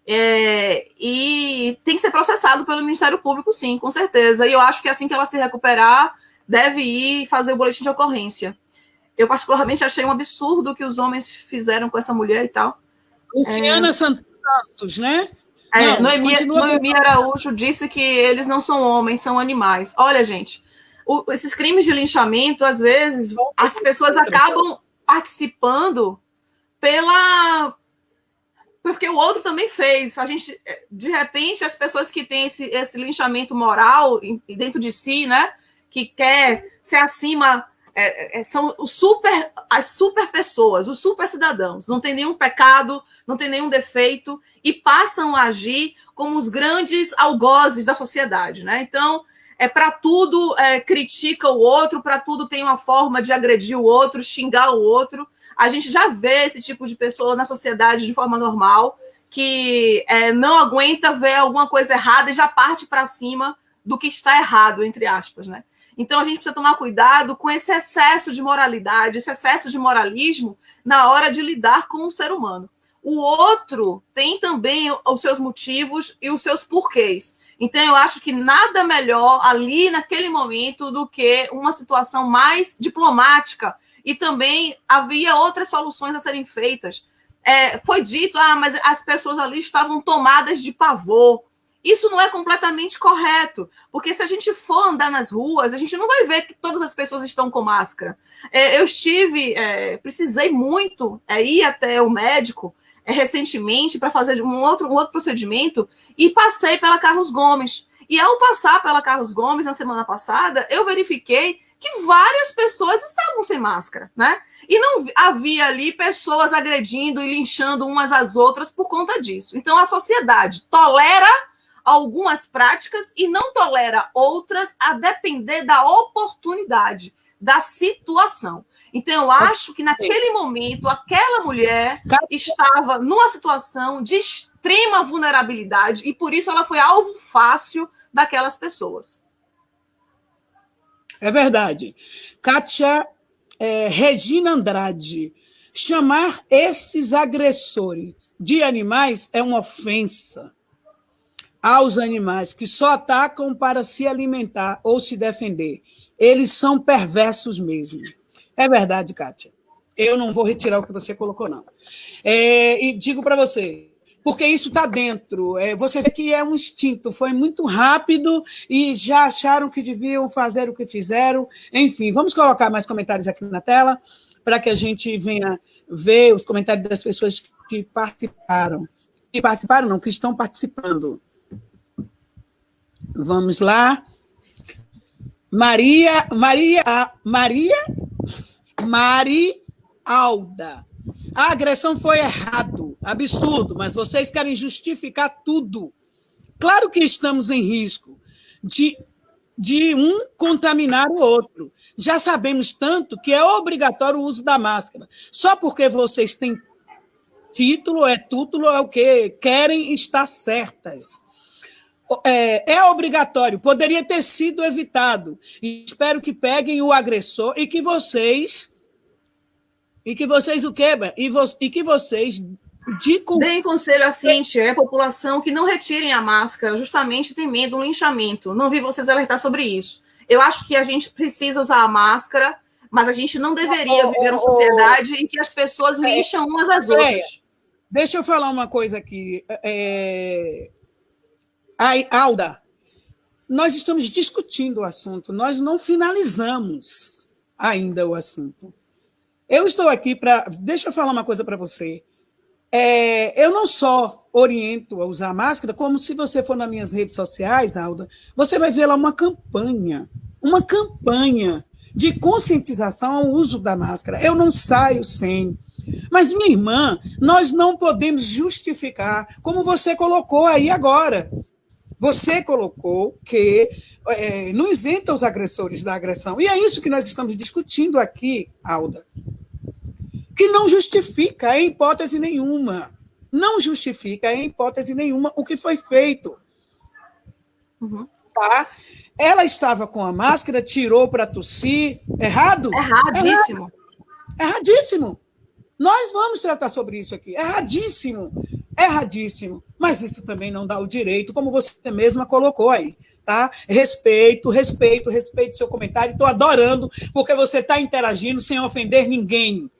E tem que ser processado pelo Ministério Público, sim, com certeza. E eu acho que assim que ela se recuperar, deve ir fazer o boletim de ocorrência. Eu, particularmente, achei um absurdo o que os homens fizeram com essa mulher e tal. Luciana Santos, né? Noemi Araújo disse que eles não são homens, são animais. Olha, gente, esses crimes de linchamento, às vezes, as pessoas acabam participando porque o outro também fez. A gente, de repente, as pessoas que têm esse linchamento moral dentro de si, né, que quer ser acima, são as super pessoas, os super cidadãos, não tem nenhum pecado, não tem nenhum defeito e passam a agir como os grandes algozes da sociedade, né? Então, para tudo critica o outro, para tudo tem uma forma de agredir o outro, xingar o outro. A gente já vê esse tipo de pessoa na sociedade de forma normal, que não aguenta ver alguma coisa errada e já parte para cima do que está errado, entre aspas, né? Então, a gente precisa tomar cuidado com esse excesso de moralidade, esse excesso de moralismo na hora de lidar com o ser humano. O outro tem também os seus motivos e os seus porquês. Então, eu acho que nada melhor ali naquele momento do que uma situação mais diplomática. E também havia outras soluções a serem feitas. Foi dito, mas as pessoas ali estavam tomadas de pavor. Isso não é completamente correto, porque se a gente for andar nas ruas, a gente não vai ver que todas as pessoas estão com máscara. Eu precisei muito ir até o médico recentemente para fazer um outro procedimento e passei pela Carlos Gomes. E ao passar pela Carlos Gomes na semana passada, eu verifiquei que várias pessoas estavam sem máscara, né? E não havia ali pessoas agredindo e linchando umas às outras por conta disso. Então, a sociedade tolera algumas práticas e não tolera outras, a depender da oportunidade, da situação. Então, eu acho que naquele momento, aquela mulher estava numa situação de extrema vulnerabilidade e, por isso, ela foi alvo fácil daquelas pessoas. É verdade. Kátia Regina Andrade, chamar esses agressores de animais é uma ofensa aos animais que só atacam para se alimentar ou se defender. Eles são perversos mesmo. É verdade, Kátia. Eu não vou retirar o que você colocou, não. E digo para você, porque isso está dentro. Você vê que é um instinto, foi muito rápido e já acharam que deviam fazer o que fizeram. Enfim, vamos colocar mais comentários aqui na tela para que a gente venha ver os comentários das pessoas que participaram. Que participaram, não, que estão participando. Vamos lá. Mari Alda. A agressão foi errado, absurdo, mas vocês querem justificar tudo. Claro que estamos em risco de um contaminar o outro. Já sabemos tanto que é obrigatório o uso da máscara. Só porque vocês têm título é o quê? Querem estar certas. É obrigatório, poderia ter sido evitado. E espero que peguem o agressor e que vocês o quê? E que vocês deem conselho assim, a população que não retirem a máscara, justamente temendo um linchamento. Não vi vocês alertar sobre isso. Eu acho que a gente precisa usar a máscara, mas a gente não deveria viver numa sociedade em que as pessoas lincham umas às outras. Deixa eu falar uma coisa aqui. Alda, nós estamos discutindo o assunto, nós não finalizamos ainda o assunto. Eu estou aqui para... Deixa eu falar uma coisa para você. Eu não só oriento a usar máscara, como se você for nas minhas redes sociais, Alda, você vai ver lá uma campanha de conscientização ao uso da máscara. Eu não saio sem. Mas, minha irmã, nós não podemos justificar, como você colocou aí agora. Você colocou que não isenta os agressores da agressão. E é isso que nós estamos discutindo aqui, Alda. Que não justifica, em hipótese nenhuma. Não justifica, em hipótese nenhuma, o que foi feito. Uhum. Tá? Ela estava com a máscara, tirou para tossir. Errado? Erradíssimo. Erradíssimo. Nós vamos tratar sobre isso aqui. Erradíssimo. Erradíssimo. Mas isso também não dá o direito, como você mesma colocou aí. Tá? Respeito seu comentário. Estou adorando, porque você está interagindo sem ofender ninguém.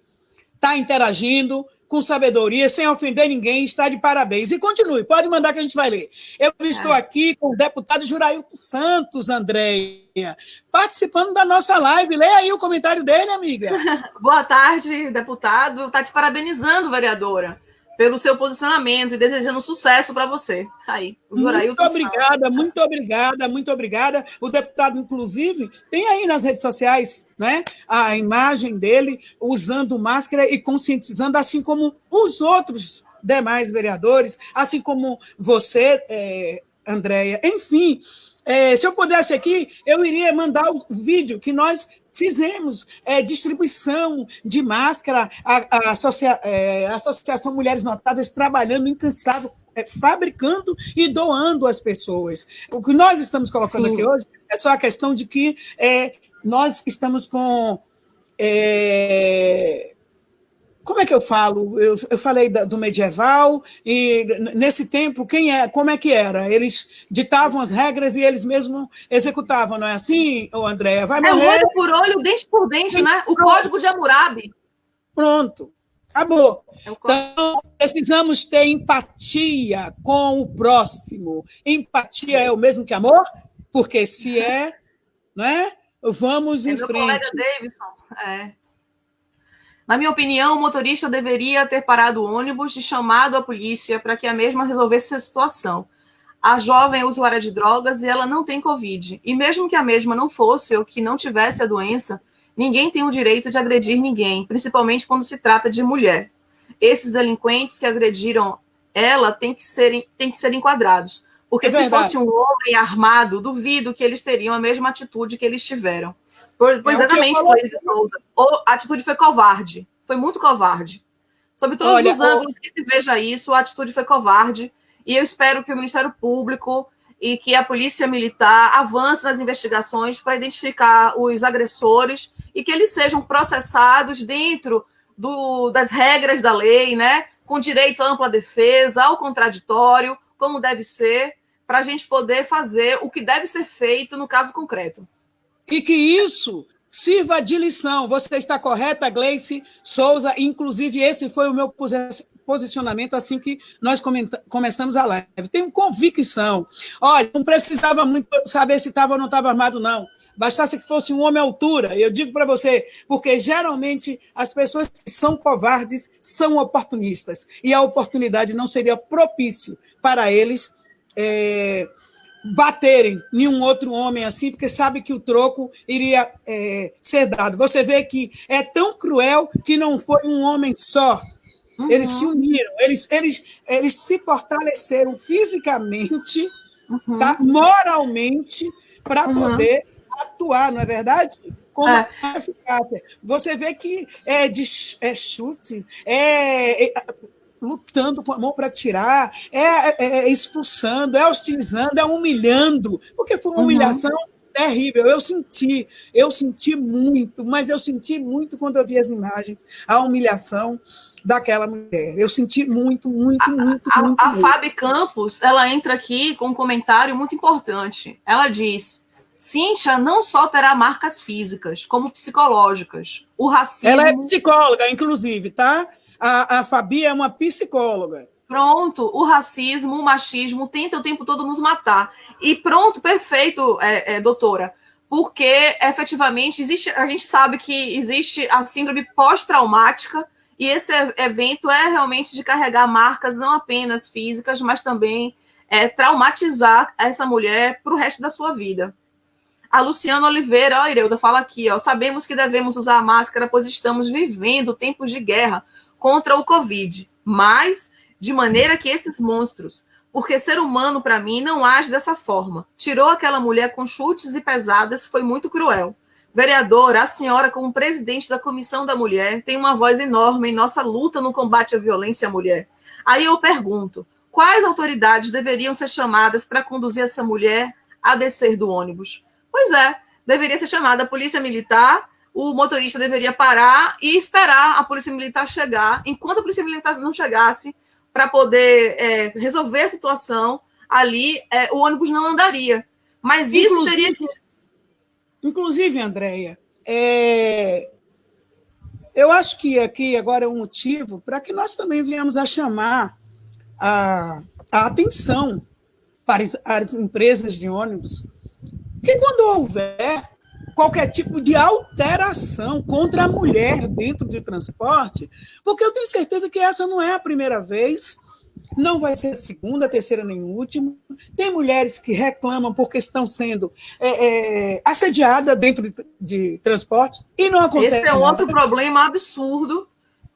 Está interagindo com sabedoria, sem ofender ninguém, está de parabéns. E continue, pode mandar que a gente vai ler. Eu estou aqui com o deputado Jurailton Santos, Andréia, participando da nossa live. Lê aí o comentário dele, amiga. Boa tarde, deputado. Está te parabenizando, vereadora, pelo seu posicionamento e desejando sucesso para você. Aí, o Jurailton Santos. Muito obrigada. O deputado, inclusive, tem aí nas redes sociais, né, a imagem dele usando máscara e conscientizando, assim como os outros demais vereadores, assim como você, Andréia. Enfim, se eu pudesse aqui, eu iria mandar o vídeo que nós fizemos, distribuição de máscara, a Associação Mulheres Notáveis trabalhando incansável, fabricando e doando às pessoas. O que nós estamos colocando aqui hoje é só a questão de que nós estamos com... como é que eu falo? Eu falei do medieval, e nesse tempo, como é que era? Eles ditavam as regras e eles mesmos executavam, não é assim, Andréia? Vai morrer... olho por olho, dente por dente, né? O Código de Hammurabi. Pronto, acabou. Então, precisamos ter empatia com o próximo. Empatia é o mesmo que amor? Porque se não é? Vamos em frente. Meu colega Davidson, Na minha opinião, o motorista deveria ter parado o ônibus e chamado a polícia para que a mesma resolvesse a situação. a jovem é usuária de drogas e ela não tem Covid. E mesmo que a mesma não fosse ou que não tivesse a doença, ninguém tem o direito de agredir ninguém, principalmente quando se trata de mulher. Esses delinquentes que agrediram ela têm que ser enquadrados. Porque se fosse um homem armado, duvido que eles teriam a mesma atitude que eles tiveram. Pois exatamente, Cleise Souza. A atitude foi covarde. Foi muito covarde. Sob todos os ângulos que se veja isso, a atitude foi covarde. E eu espero que o Ministério Público e que a Polícia Militar avance nas investigações para identificar os agressores e que eles sejam processados dentro das regras da lei, né? Com direito à ampla defesa, ao contraditório, como deve ser, para a gente poder fazer o que deve ser feito no caso concreto. E que isso sirva de lição. Você está correta, Gleice Souza. Inclusive, esse foi o meu posicionamento assim que nós começamos a live. Tenho convicção. Olha, não precisava muito saber se estava ou não estava armado, não. Bastasse que fosse um homem à altura. Eu digo para você, porque geralmente as pessoas que são covardes são oportunistas. E a oportunidade não seria propício para eles baterem em um outro homem assim, porque sabe que o troco iria ser dado. Você vê que é tão cruel que não foi um homem só. Uhum. Eles se uniram, eles se fortaleceram fisicamente, tá? Moralmente, para poder atuar, não é verdade? Como eficácia. Você vê que é chute, lutando com a mão para tirar, expulsando, hostilizando, humilhando, porque foi uma humilhação terrível. Eu senti muito, mas eu senti muito quando eu vi as imagens, a humilhação daquela mulher. Eu senti muito. A Fábio Campos, ela entra aqui com um comentário muito importante. Ela diz: Cíntia não só terá marcas físicas, como psicológicas. O racismo... Ela é psicóloga, inclusive, tá? A Fabi é uma psicóloga. Pronto, o racismo, o machismo tenta o tempo todo nos matar. E pronto, perfeito, doutora. Porque, efetivamente, a gente sabe que existe a síndrome pós-traumática e esse evento é realmente de carregar marcas não apenas físicas, mas também traumatizar essa mulher para o resto da sua vida. A Luciana Oliveira, Ireuda, fala aqui, sabemos que devemos usar máscara, pois estamos vivendo tempos de guerra contra o Covid, mas de maneira que esses monstros, porque ser humano, para mim, não age dessa forma. Tirou aquela mulher com chutes e pesadas, foi muito cruel. Vereadora, a senhora, como presidente da Comissão da Mulher, tem uma voz enorme em nossa luta no combate à violência à mulher. Aí eu pergunto, quais autoridades deveriam ser chamadas para conduzir essa mulher a descer do ônibus? Pois deveria ser chamada a Polícia Militar, o motorista deveria parar e esperar a Polícia Militar chegar. Enquanto a Polícia Militar não chegasse para poder resolver a situação, ali o ônibus não andaria. Mas isso teria que... Inclusive, Andréia, eu acho que aqui agora é um motivo para que nós também venhamos a chamar a atenção para as empresas de ônibus, que quando houver qualquer tipo de alteração contra a mulher dentro de transporte, porque eu tenho certeza que essa não é a primeira vez, não vai ser a segunda, a terceira, nem a última. Tem mulheres que reclamam porque estão sendo assediadas dentro de transporte e não acontece Esse é outro problema absurdo.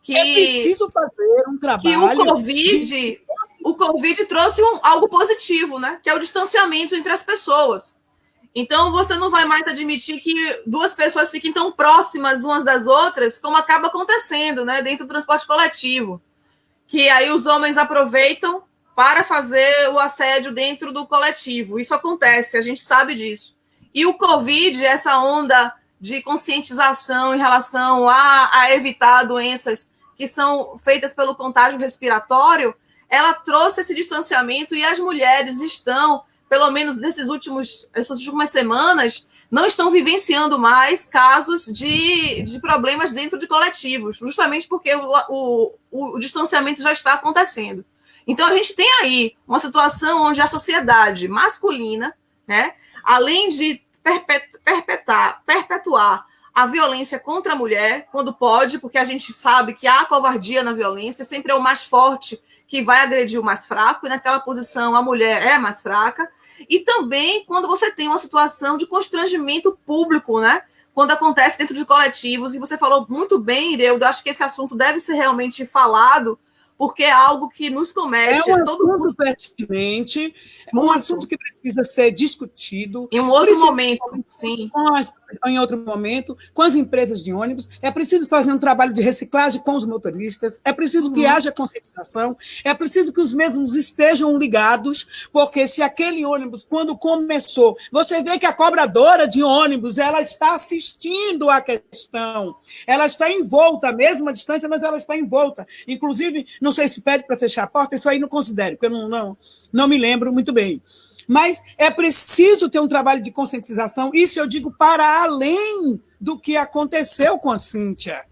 Que é preciso fazer um trabalho... Que o Covid trouxe algo positivo, né? Que é o distanciamento entre as pessoas. Então, você não vai mais admitir que duas pessoas fiquem tão próximas umas das outras, como acaba acontecendo, né, dentro do transporte coletivo. Que aí os homens aproveitam para fazer o assédio dentro do coletivo. Isso acontece, a gente sabe disso. E o Covid, essa onda de conscientização em relação a evitar doenças que são feitas pelo contágio respiratório, ela trouxe esse distanciamento e as mulheres estão... pelo menos essas últimas semanas, não estão vivenciando mais casos de problemas dentro de coletivos, justamente porque o distanciamento já está acontecendo. Então, a gente tem aí uma situação onde a sociedade masculina, né, além de perpetuar a violência contra a mulher, quando pode, porque a gente sabe que há covardia na violência, sempre é o mais forte que vai agredir o mais fraco, e naquela posição a mulher é mais fraca, e também quando você tem uma situação de constrangimento público, né? Quando acontece dentro de coletivos, e você falou muito bem, Ireuda, acho que esse assunto deve ser realmente falado, porque é algo que nos comete. É um assunto pertinente, é um assunto que precisa ser discutido. Em um outro momento, sim. Em outro momento, com as empresas de ônibus. É preciso fazer um trabalho de reciclagem com os motoristas, é preciso que haja conscientização, é preciso que os mesmos estejam ligados, porque se aquele ônibus, quando começou, você vê que a cobradora de ônibus, ela está assistindo à questão, ela está envolta, a mesma distância, mas ela está envolta. Inclusive, não sei se pede para fechar a porta, isso aí não considero, porque eu não me lembro muito bem. Mas é preciso ter um trabalho de conscientização, isso eu digo para além do que aconteceu com a Cíntia.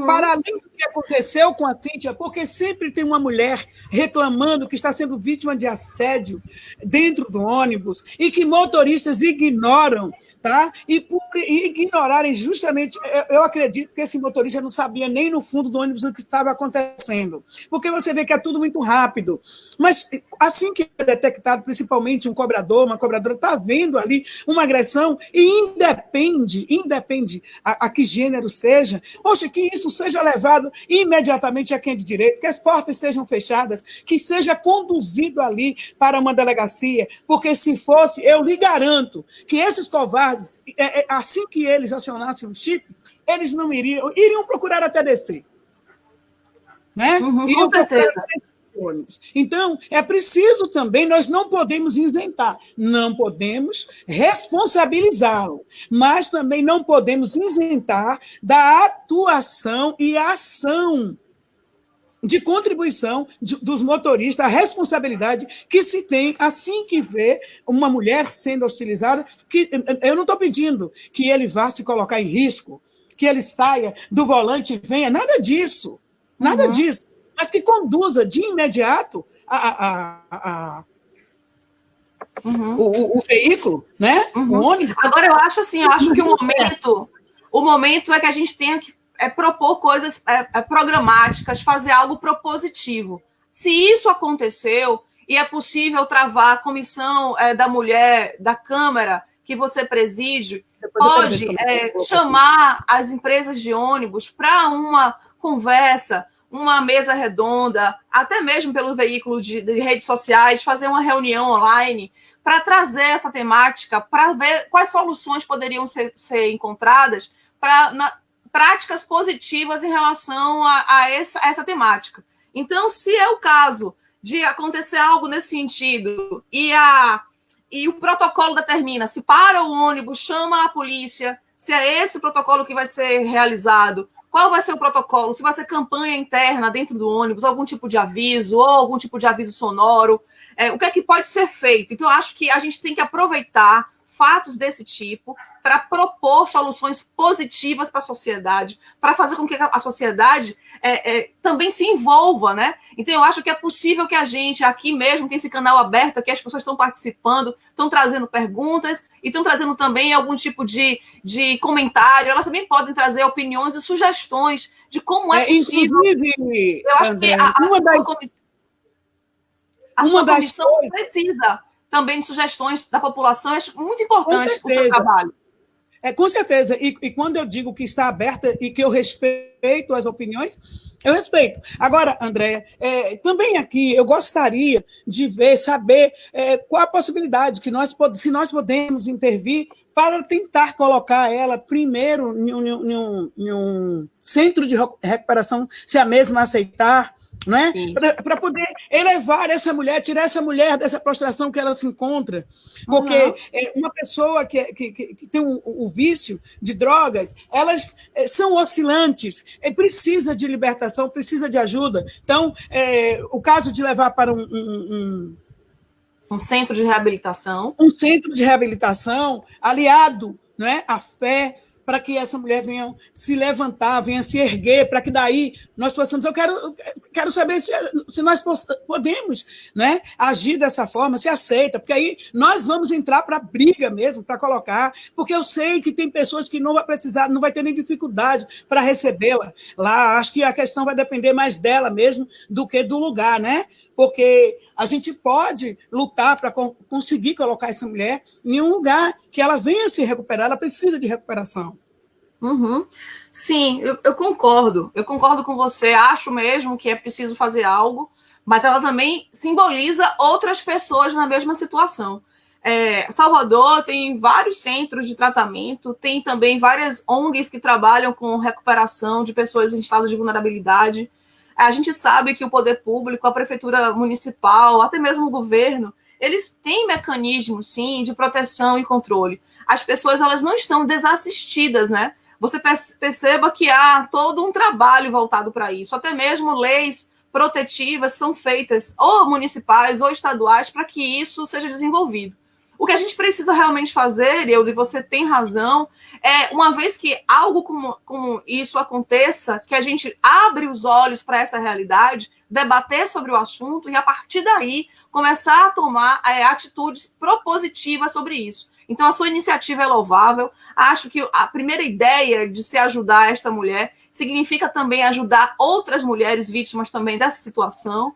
Para além do que aconteceu com a Cíntia, porque sempre tem uma mulher reclamando que está sendo vítima de assédio dentro do ônibus e que motoristas ignoram, tá? E por ignorarem justamente, eu acredito que esse motorista não sabia nem no fundo do ônibus o que estava acontecendo, porque você vê que é tudo muito rápido. Mas assim que é detectado, principalmente um cobrador, uma cobradora está vendo ali uma agressão e independe a que gênero seja, poxa, que isso seja levado imediatamente a quem é de direito, que as portas sejam fechadas, que seja conduzido ali para uma delegacia, porque se fosse, eu lhe garanto que esses covardes, assim que eles acionassem o chip, eles não iriam procurar até descer. Né? Com certeza. Então, é preciso também, nós não podemos isentar, não podemos responsabilizá-lo, mas também não podemos isentar da atuação e ação de contribuição dos motoristas, a responsabilidade que se tem assim que vê uma mulher sendo hostilizada, que eu não estou pedindo que ele vá se colocar em risco, que ele saia do volante e venha, nada disso, mas que conduza de imediato o veículo, né? O ônibus. Agora, eu acho que o momento é que a gente tenha que propor coisas programáticas, fazer algo propositivo. Se isso aconteceu e é possível travar a comissão da mulher, da Câmara, que você preside, pode chamar as empresas de ônibus para uma conversa, uma mesa redonda, até mesmo pelo veículo de redes sociais, fazer uma reunião online para trazer essa temática, para ver quais soluções poderiam ser encontradas para práticas positivas em relação a essa temática. Então, se é o caso de acontecer algo nesse sentido e o protocolo determina se para o ônibus, chama a polícia, se é esse o protocolo que vai ser realizado, qual vai ser o protocolo, se vai ser campanha interna dentro do ônibus, algum tipo de aviso, ou algum tipo de aviso sonoro, o que é que pode ser feito? Então, eu acho que a gente tem que aproveitar fatos desse tipo para propor soluções positivas para a sociedade, para fazer com que a sociedade também se envolva, né? Então, eu acho que é possível que a gente, aqui mesmo, tem esse canal aberto, que as pessoas estão participando, estão trazendo perguntas e estão trazendo também algum tipo de comentário. Elas também podem trazer opiniões e sugestões de como é possível. Inclusive, eu acho André, que a sua comissão precisa também de sugestões da população. Eu acho muito importante o seu trabalho. Com certeza. E quando eu digo que está aberta e que eu respeito as opiniões, eu respeito. Agora, Andréia, também aqui eu gostaria de saber qual a possibilidade que se nós podemos intervir para tentar colocar ela primeiro em um centro de recuperação, se a mesma aceitar, né? Para poder elevar essa mulher, tirar essa mulher dessa prostração que ela se encontra. Porque uma pessoa que tem o vício de drogas, elas são oscilantes, precisa de libertação, precisa de ajuda. Então, o caso de levar para um centro de reabilitação. Um centro de reabilitação aliado, né, à fé, para que essa mulher venha se levantar, venha se erguer, para que daí nós possamos... Eu quero saber se nós podemos, né, agir dessa forma, se aceita, porque aí nós vamos entrar para a briga mesmo, para colocar, porque eu sei que tem pessoas que não vai precisar, não vai ter nem dificuldade para recebê-la lá. Acho que a questão vai depender mais dela mesmo do que do lugar, né? Porque a gente pode lutar para conseguir colocar essa mulher em um lugar que ela venha se recuperar, ela precisa de recuperação. Uhum. Sim, eu concordo com você, acho mesmo que é preciso fazer algo, mas ela também simboliza outras pessoas na mesma situação. Salvador tem vários centros de tratamento, tem também várias ONGs que trabalham com recuperação de pessoas em estado de vulnerabilidade. A gente sabe que o poder público, a prefeitura municipal, até mesmo o governo, eles têm mecanismos, sim, de proteção e controle. As pessoas, elas não estão desassistidas, né? Você perceba que há todo um trabalho voltado para isso. Até mesmo leis protetivas são feitas, ou municipais ou estaduais, para que isso seja desenvolvido. O que a gente precisa realmente fazer, e você tem razão, uma vez que algo como isso aconteça, que a gente abre os olhos para essa realidade, debater sobre o assunto e, a partir daí, começar a tomar atitudes propositivas sobre isso. Então, a sua iniciativa é louvável. Acho que a primeira ideia de se ajudar esta mulher significa também ajudar outras mulheres vítimas também dessa situação.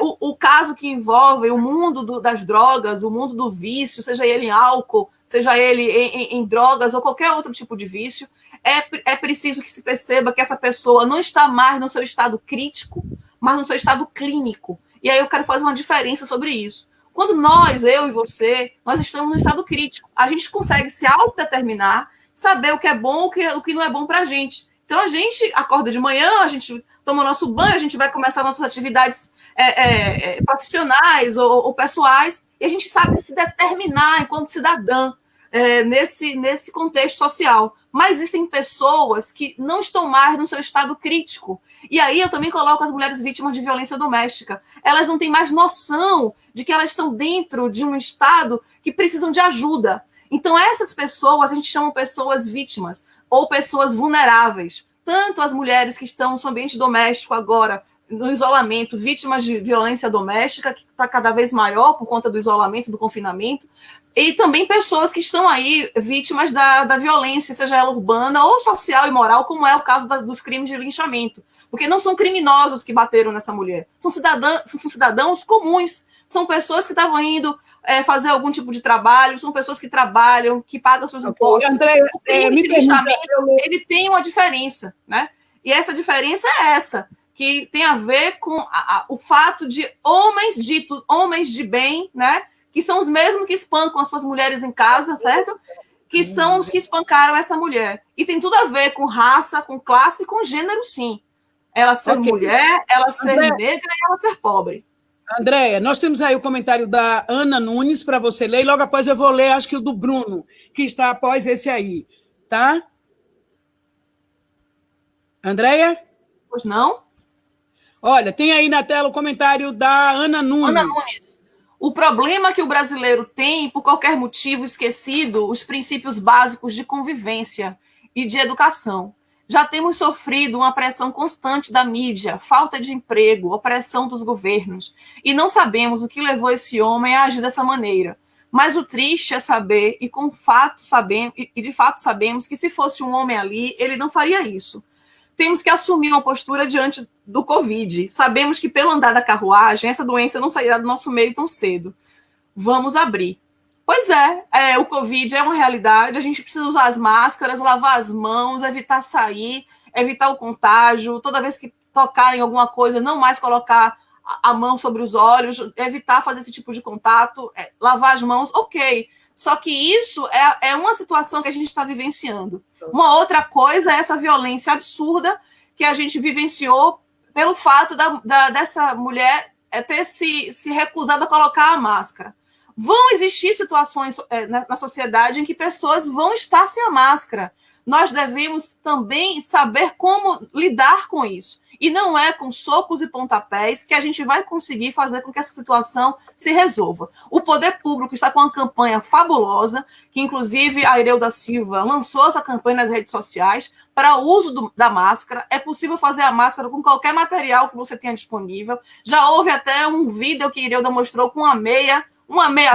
O caso que envolve o mundo das drogas, o mundo do vício, seja ele em álcool, seja ele em drogas ou qualquer outro tipo de vício, é preciso que se perceba que essa pessoa não está mais no seu estado crítico, mas no seu estado clínico. E aí eu quero fazer uma diferença sobre isso. Quando nós, eu e você, nós estamos no estado crítico, a gente consegue se autodeterminar, saber o que é bom, o que não é bom para a gente. Então, a gente acorda de manhã, a gente toma o nosso banho, a gente vai começar nossas atividades profissionais ou pessoais, e a gente sabe se determinar enquanto cidadã nesse contexto social. Mas existem pessoas que não estão mais no seu estado crítico. E aí eu também coloco as mulheres vítimas de violência doméstica. Elas não têm mais noção de que elas estão dentro de um estado que precisam de ajuda. Então, essas pessoas, a gente chama pessoas vítimas ou pessoas vulneráveis. Tanto as mulheres que estão no seu ambiente doméstico agora, no isolamento, vítimas de violência doméstica, que está cada vez maior por conta do isolamento, do confinamento, e também pessoas que estão aí vítimas da violência, seja ela urbana ou social e moral, como é o caso dos crimes de linchamento. Porque não são criminosos que bateram nessa mulher, são cidadãos comuns, são pessoas que estavam indo fazer algum tipo de trabalho, são pessoas que trabalham, que pagam seus impostos. André, o crime de linchamento, ele tem uma diferença, né? E essa diferença é essa, que tem a ver com o fato de homens ditos, homens de bem, né? Que são os mesmos que espancam as suas mulheres em casa, certo? Que são os que espancaram essa mulher. E tem tudo a ver com raça, com classe e com gênero, sim. Ela ser mulher, ela ser negra e ela ser pobre. Andréia, nós temos aí o comentário da Ana Nunes para você ler, e logo após eu vou ler, acho que o do Bruno, que está após esse aí, tá? Andréia? Pois não? Olha, tem aí na tela o comentário da Ana Nunes. Ana Nunes. O problema que o brasileiro tem, por qualquer motivo, esquecido os princípios básicos de convivência e de educação. Já temos sofrido uma pressão constante da mídia, falta de emprego, opressão dos governos, e não sabemos o que levou esse homem a agir dessa maneira. Mas o triste é saber, e de fato sabemos, que se fosse um homem ali, ele não faria isso. Temos que assumir uma postura diante do Covid. Sabemos que, pelo andar da carruagem, essa doença não sairá do nosso meio tão cedo. Vamos abrir. Pois o Covid é uma realidade, a gente precisa usar as máscaras, lavar as mãos, evitar sair, evitar o contágio, toda vez que tocar em alguma coisa, não mais colocar a mão sobre os olhos, evitar fazer esse tipo de contato, lavar as mãos, ok. Só que isso é uma situação que a gente está vivenciando. Uma outra coisa é essa violência absurda que a gente vivenciou pelo fato dessa mulher ter se recusado a colocar a máscara. Vão existir situações na sociedade em que pessoas vão estar sem a máscara. Nós devemos também saber como lidar com isso. E não é com socos e pontapés que a gente vai conseguir fazer com que essa situação se resolva. O poder público está com uma campanha fabulosa, que inclusive a Ireuda Silva lançou essa campanha nas redes sociais para o uso da máscara. É possível fazer a máscara com qualquer material que você tenha disponível. Já houve até um vídeo que a Ireuda mostrou com uma meia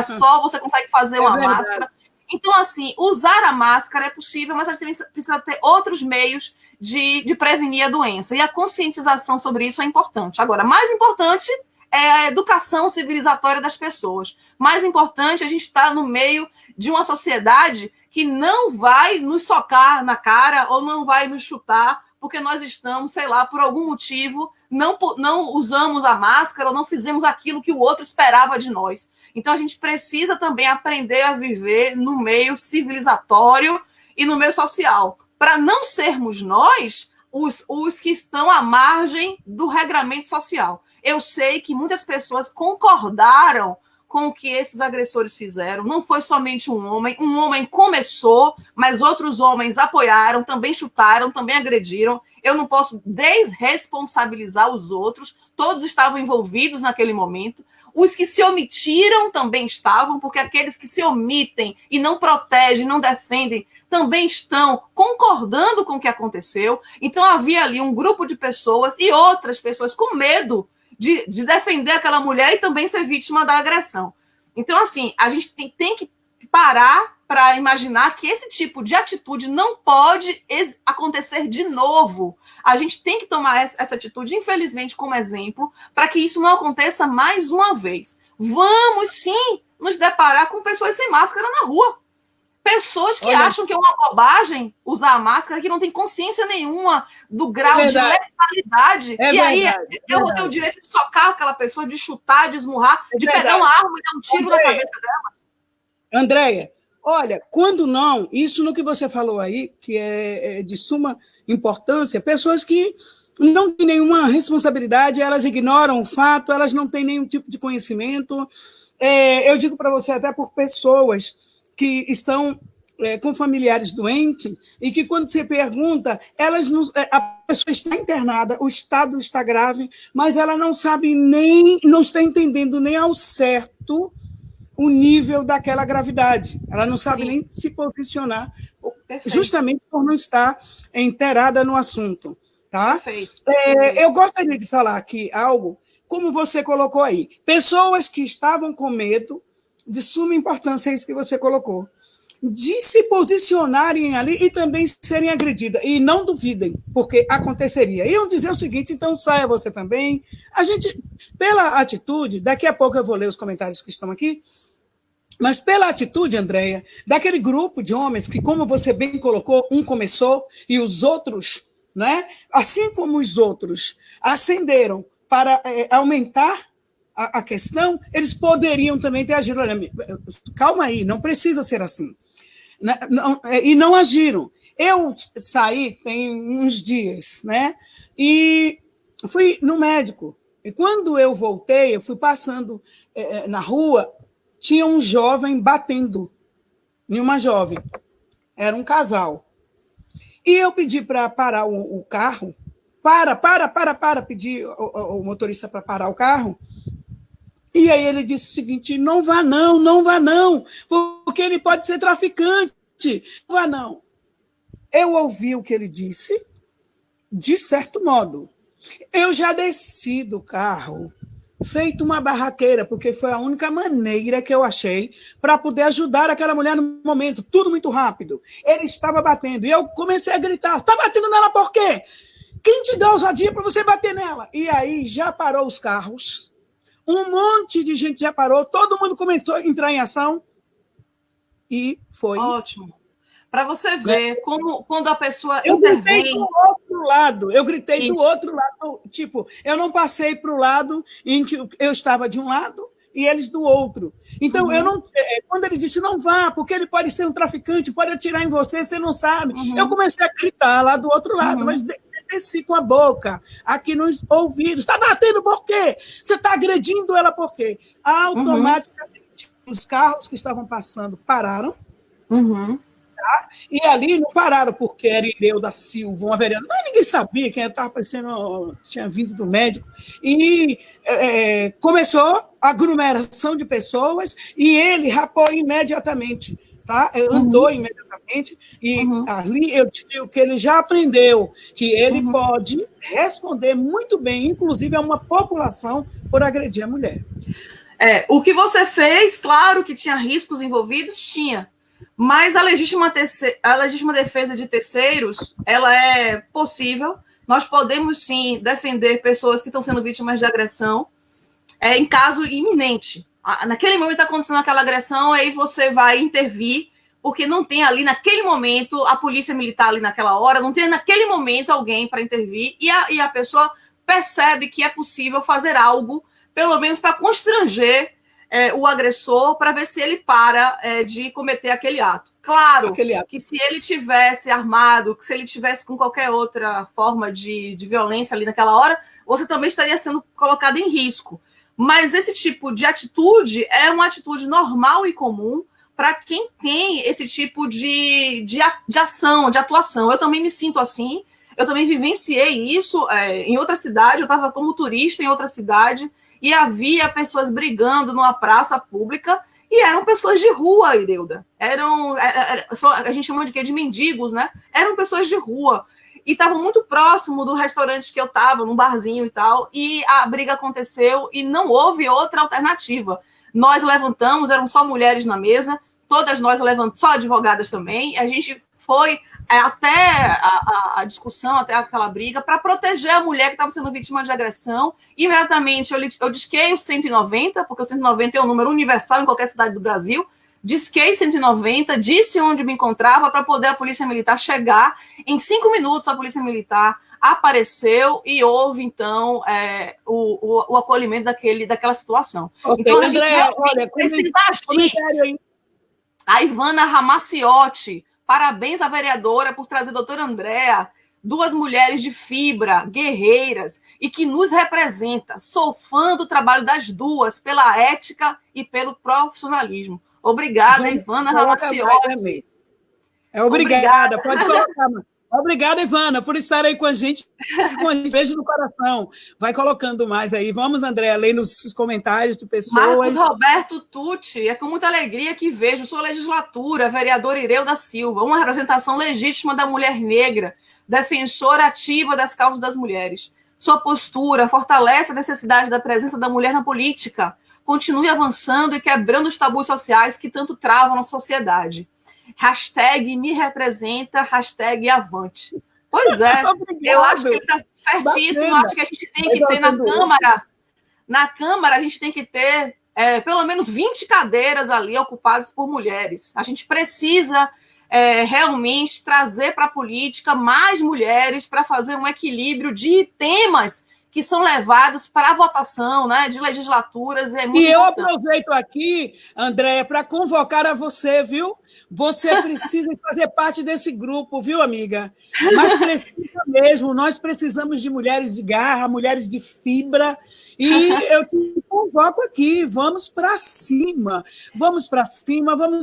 só, você consegue fazer uma máscara. Então, assim, usar a máscara é possível, mas a gente precisa ter outros meios de prevenir a doença. E a conscientização sobre isso é importante. Agora, mais importante é a educação civilizatória das pessoas. Mais importante, a gente está no meio de uma sociedade que não vai nos socar na cara ou não vai nos chutar porque nós estamos, sei lá, por algum motivo, não usamos a máscara ou não fizemos aquilo que o outro esperava de nós. Então, a gente precisa também aprender a viver no meio civilizatório e no meio social, para não sermos nós os que estão à margem do regramento social. Eu sei que muitas pessoas concordaram com o que esses agressores fizeram. Não foi somente um homem começou, mas outros homens apoiaram, também chutaram, também agrediram. Eu não posso desresponsabilizar os outros, todos estavam envolvidos naquele momento. Os que se omitiram também estavam, porque aqueles que se omitem e não protegem, não defendem, também estão concordando com o que aconteceu. Então havia ali um grupo de pessoas e outras pessoas com medo de defender aquela mulher e também ser vítima da agressão. Então, assim, a gente tem que parar para imaginar que esse tipo de atitude não pode acontecer de novo. A gente tem que tomar essa atitude, infelizmente, como exemplo, para que isso não aconteça mais uma vez. Vamos, sim, nos deparar com pessoas sem máscara na rua. Pessoas que acham que é uma bobagem usar a máscara, que não tem consciência nenhuma do grau de letalidade. Aí eu tenho o direito de socar aquela pessoa, de chutar, de esmurrar, de pegar uma arma e dar um tiro na cabeça dela. Andréia, olha, quando não, isso no que você falou aí, que é de suma importância, pessoas que não têm nenhuma responsabilidade, elas ignoram o fato, elas não têm nenhum tipo de conhecimento. Eu digo para você, até por pessoas que estão com familiares doentes e que, quando você pergunta, a pessoa está internada, o estado está grave, mas ela não sabe não está entendendo nem ao certo o nível daquela gravidade. Ela não sabe nem se posicionar, justamente por não estar inteirada no assunto. Tá? Eu gostaria de falar aqui algo, como você colocou aí. Pessoas que estavam com medo, de suma importância, é isso que você colocou, de se posicionarem ali e também serem agredidas. E não duvidem, porque aconteceria. Iam dizer o seguinte, então saia você também. A gente, pela atitude, daqui a pouco eu vou ler os comentários que estão aqui, mas pela atitude, Andréia, daquele grupo de homens que, como você bem colocou, um começou e os outros, né, assim como os outros ascenderam para aumentar a questão, eles poderiam também ter agido. Olha, calma aí, não precisa ser assim. E não agiram. Eu saí tem uns dias, né? E fui no médico. E quando eu voltei, eu fui passando na rua, tinha um jovem batendo em uma jovem. Era um casal. E eu pedi para parar o carro. Pedi o motorista para parar o carro. E aí ele disse o seguinte, não vá não, porque ele pode ser traficante, não vá não. Eu ouvi o que ele disse, de certo modo. Eu já desci do carro, feito uma barraqueira, porque foi a única maneira que eu achei para poder ajudar aquela mulher no momento, tudo muito rápido. Ele estava batendo, e eu comecei a gritar, está batendo nela por quê? Quem te deu ousadia para você bater nela? E aí já parou os carros, um monte de gente já parou, todo mundo começou a entrar em ação e foi. Ótimo. Para você ver como quando a pessoa intervém... Eu gritei do outro lado. Tipo, eu não passei para o lado em que eu estava de um lado e eles do outro. Então, eu não, quando ele disse, não vá, porque ele pode ser um traficante, pode atirar em você, você não sabe. Eu comecei a gritar lá do outro lado, mas desci com a boca, aqui nos ouvidos. Está batendo por quê? Você está agredindo ela por quê? Automaticamente, os carros que estavam passando pararam. E ali não pararam porque era Ireuda Silva, uma vereadora, mas ninguém sabia quem estava aparecendo, tinha vindo do médico. E começou a aglomeração de pessoas e ele rapou imediatamente, tá? Andou imediatamente e ali eu te digo que ele já aprendeu que ele pode responder muito bem, inclusive a uma população, por agredir a mulher. O que você fez, claro que tinha riscos envolvidos, tinha. Mas a legítima defesa de terceiros, ela é possível. Nós podemos, sim, defender pessoas que estão sendo vítimas de agressão em caso iminente. Naquele momento está acontecendo aquela agressão, aí você vai intervir, porque não tem ali, naquele momento, a polícia militar ali naquela hora, não tem naquele momento alguém para intervir, e a pessoa percebe que é possível fazer algo, pelo menos para constranger o agressor, para ver se ele para de cometer aquele ato. Claro que se ele tivesse armado, que se ele tivesse com qualquer outra forma de violência ali naquela hora, você também estaria sendo colocado em risco. Mas esse tipo de atitude é uma atitude normal e comum para quem tem esse tipo de ação, de atuação. Eu também me sinto assim, eu também vivenciei isso em outra cidade, eu estava como turista em outra cidade, e havia pessoas brigando numa praça pública, e eram pessoas de rua, Ireuda. A gente chama de quê? De mendigos, né? Eram pessoas de rua. E estavam muito próximo do restaurante que eu estava, num barzinho e tal, e a briga aconteceu e não houve outra alternativa. Nós levantamos, eram só mulheres na mesa, todas nós levantamos, só advogadas também, a gente foi até a discussão, até aquela briga, para proteger a mulher que estava sendo vítima de agressão. Imediatamente eu disquei o 190, porque o 190 é um número universal em qualquer cidade do Brasil. Disquei 190, disse onde me encontrava para poder a polícia militar chegar. Em 5 minutos a polícia militar apareceu e houve, então, o acolhimento daquela situação. Okay. Então, André, olha, precisa agir. A Ivana Ramaciotti, parabéns à vereadora por trazer a doutora Andréa, 2 mulheres de fibra, guerreiras, e que nos representa. Sou fã do trabalho das duas, pela ética e pelo profissionalismo. Obrigada, Ivana Ramaciotti. Obrigada, pode colocar, mano. Obrigada, Ivana, por estar aí com a gente. Beijo no coração. Vai colocando mais aí. Vamos, André, ler nos comentários de pessoas. Marcos Roberto Tucci, é com muita alegria que vejo sua legislatura, vereador Ireuda Silva, uma representação legítima da mulher negra, defensora ativa das causas das mulheres. Sua postura fortalece a necessidade da presença da mulher na política. Continue avançando e quebrando os tabus sociais que tanto travam na sociedade. Hashtag me representa, hashtag avante. Pois é, eu acho que está certíssimo. Eu acho que a gente tem que ter na Câmara, a gente tem que ter pelo menos 20 cadeiras ali ocupadas por mulheres. A gente precisa realmente trazer para a política mais mulheres para fazer um equilíbrio de temas que são levados para a votação, né, de legislaturas. E eu aproveito aqui, Andréia, para convocar a você, viu? Você precisa fazer parte desse grupo, viu, amiga? Mas precisa mesmo, nós precisamos de mulheres de garra, mulheres de fibra, e eu te convoco aqui, vamos para cima, vamos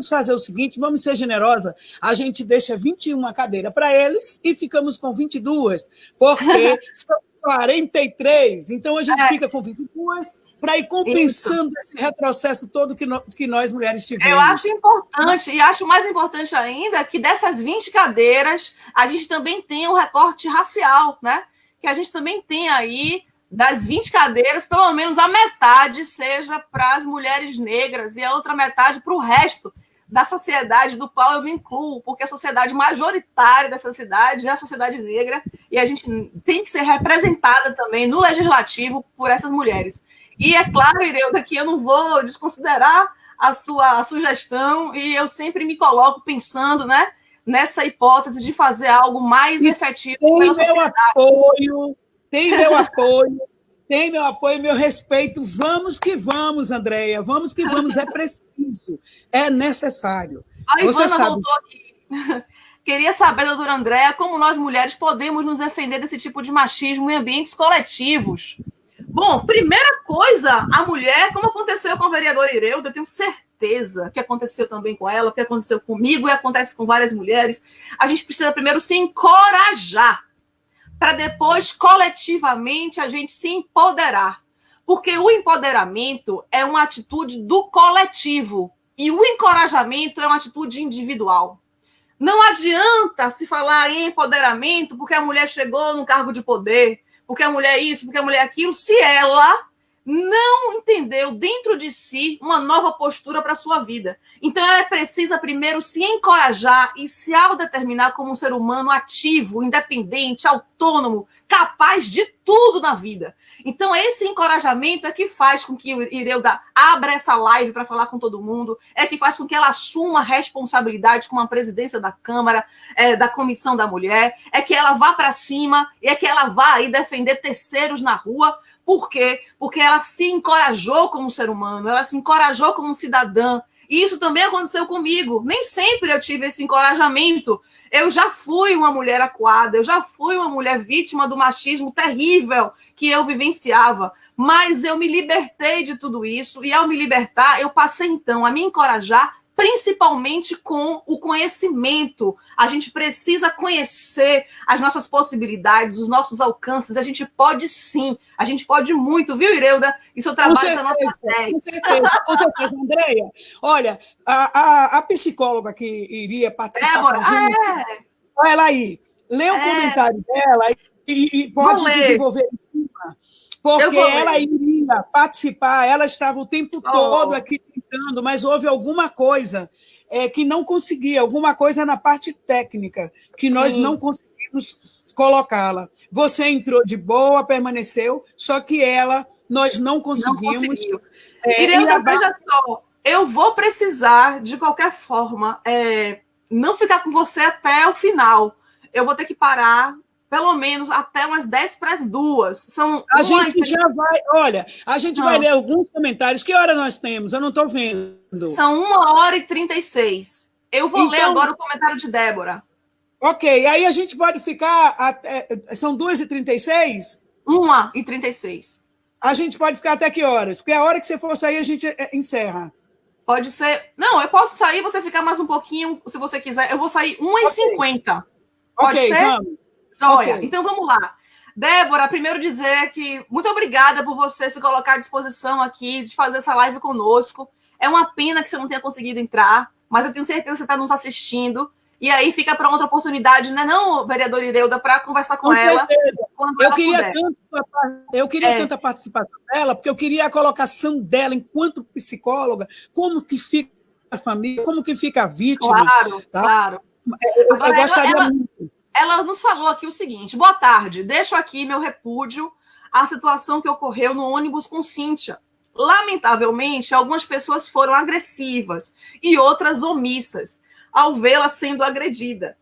fazer o seguinte, vamos ser generosa, a gente deixa 21 cadeiras para eles e ficamos com 22, porque são 43, então a gente fica com 22, para ir compensando esse retrocesso todo que nós mulheres tivemos. Eu acho importante, e acho mais importante ainda, que dessas 20 cadeiras, a gente também tem o recorte racial, né? Que a gente também tem aí, das 20 cadeiras, pelo menos a metade seja para as mulheres negras e a outra metade para o resto da sociedade do qual eu me incluo, porque a sociedade majoritária dessa cidade é a sociedade negra, e a gente tem que ser representada também no legislativo por essas mulheres. E é claro, Ireuda, que eu não vou desconsiderar a sua sugestão, e eu sempre me coloco pensando, né, nessa hipótese de fazer algo mais efetivo pela sociedade. Tem meu apoio, meu respeito. Vamos que vamos, Andréia, vamos que vamos, é preciso, é necessário. A Ivana voltou aqui. Queria saber, doutora Andréia, como nós mulheres podemos nos defender desse tipo de machismo em ambientes coletivos. Bom, primeira coisa, a mulher, como aconteceu com a vereadora Ireuda, eu tenho certeza certeza que aconteceu também com ela, que aconteceu comigo e acontece com várias mulheres, a gente precisa primeiro se encorajar, para depois, coletivamente, a gente se empoderar. Porque o empoderamento é uma atitude do coletivo e o encorajamento é uma atitude individual. Não adianta se falar em empoderamento porque a mulher chegou num cargo de poder, porque a mulher é isso, porque a mulher é aquilo, se ela não entendeu dentro de si uma nova postura para a sua vida. Então, ela precisa primeiro se encorajar e se autodeterminar como um ser humano ativo, independente, autônomo, capaz de tudo na vida. Então, esse encorajamento é que faz com que o Ireuda abra essa live para falar com todo mundo, é que faz com que ela assuma responsabilidade como a presidência da Câmara, da Comissão da Mulher, é que ela vá para cima, e é que ela vá aí defender terceiros na rua. Por quê? Porque ela se encorajou como ser humano, ela se encorajou como cidadã. E isso também aconteceu comigo. Nem sempre eu tive esse encorajamento. Eu já fui uma mulher acuada, eu já fui uma mulher vítima do machismo terrível que eu vivenciava. Mas eu me libertei de tudo isso e, ao me libertar, eu passei, então, a me encorajar, principalmente com o conhecimento. A gente precisa conhecer as nossas possibilidades, os nossos alcances. A gente pode sim, a gente pode muito, viu, Ireuda? Isso eu trabalho na nota 10. Com certeza, Andréia. Olha, a psicóloga que iria participar Débora, com a gente, olha ela aí, lê o comentário dela e pode desenvolver em cima, porque ela iria participar, ela estava o tempo todo aqui tentando, mas houve alguma coisa que não conseguia, alguma coisa na parte técnica, que nós não conseguimos colocá-la. Você entrou de boa, permaneceu, só que nós não conseguimos. Não conseguiu. Ireuda, veja só, eu vou precisar, de qualquer forma, não ficar com você até o final. Eu vou ter que parar pelo menos até umas 10:50. A gente já vai, olha, a gente vai ler alguns comentários. Que hora nós temos? Eu não estou vendo. São 1h36. Eu vou ler agora o comentário de Débora. Ok, aí a gente pode ficar até... São 2h36? 1h36. A gente pode ficar até que horas? Porque a hora que você for sair, a gente encerra. Pode ser... Não, eu posso sair, você ficar mais um pouquinho, se você quiser. Eu vou sair 1h50. Pode ser? Vamos. Olha, então vamos lá. Débora, primeiro dizer que muito obrigada por você se colocar à disposição aqui de fazer essa live conosco. É uma pena que você não tenha conseguido entrar, mas eu tenho certeza que você está nos assistindo. E aí fica para outra oportunidade, né, não, vereadora Ireuda, para conversar com ela. Quando ela puder. Eu queria tanto a participação dela, porque eu queria a colocação dela enquanto psicóloga, como que fica a família, como que fica a vítima. Claro, tá? Claro. Eu gostaria muito. Ela nos falou aqui o seguinte: boa tarde, deixo aqui meu repúdio à situação que ocorreu no ônibus com Cíntia. Lamentavelmente, algumas pessoas foram agressivas e outras omissas ao vê-la sendo agredida.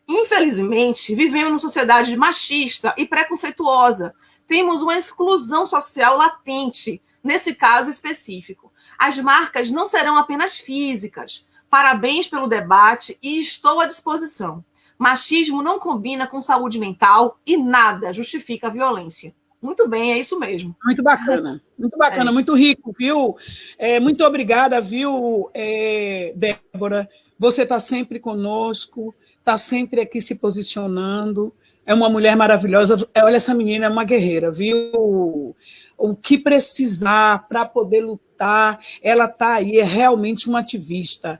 Infelizmente, vivemos numa sociedade machista e preconceituosa. Temos uma exclusão social latente, nesse caso específico. As marcas não serão apenas físicas. Parabéns pelo debate e estou à disposição. Machismo não combina com saúde mental e nada justifica a violência. Muito bem, é isso mesmo. Muito bacana, muito rico, viu? Muito obrigada, viu, Débora? Você está sempre conosco, está sempre aqui se posicionando, é uma mulher maravilhosa. Olha, essa menina é uma guerreira, viu? O que precisar para poder lutar, ela está aí, é realmente uma ativista.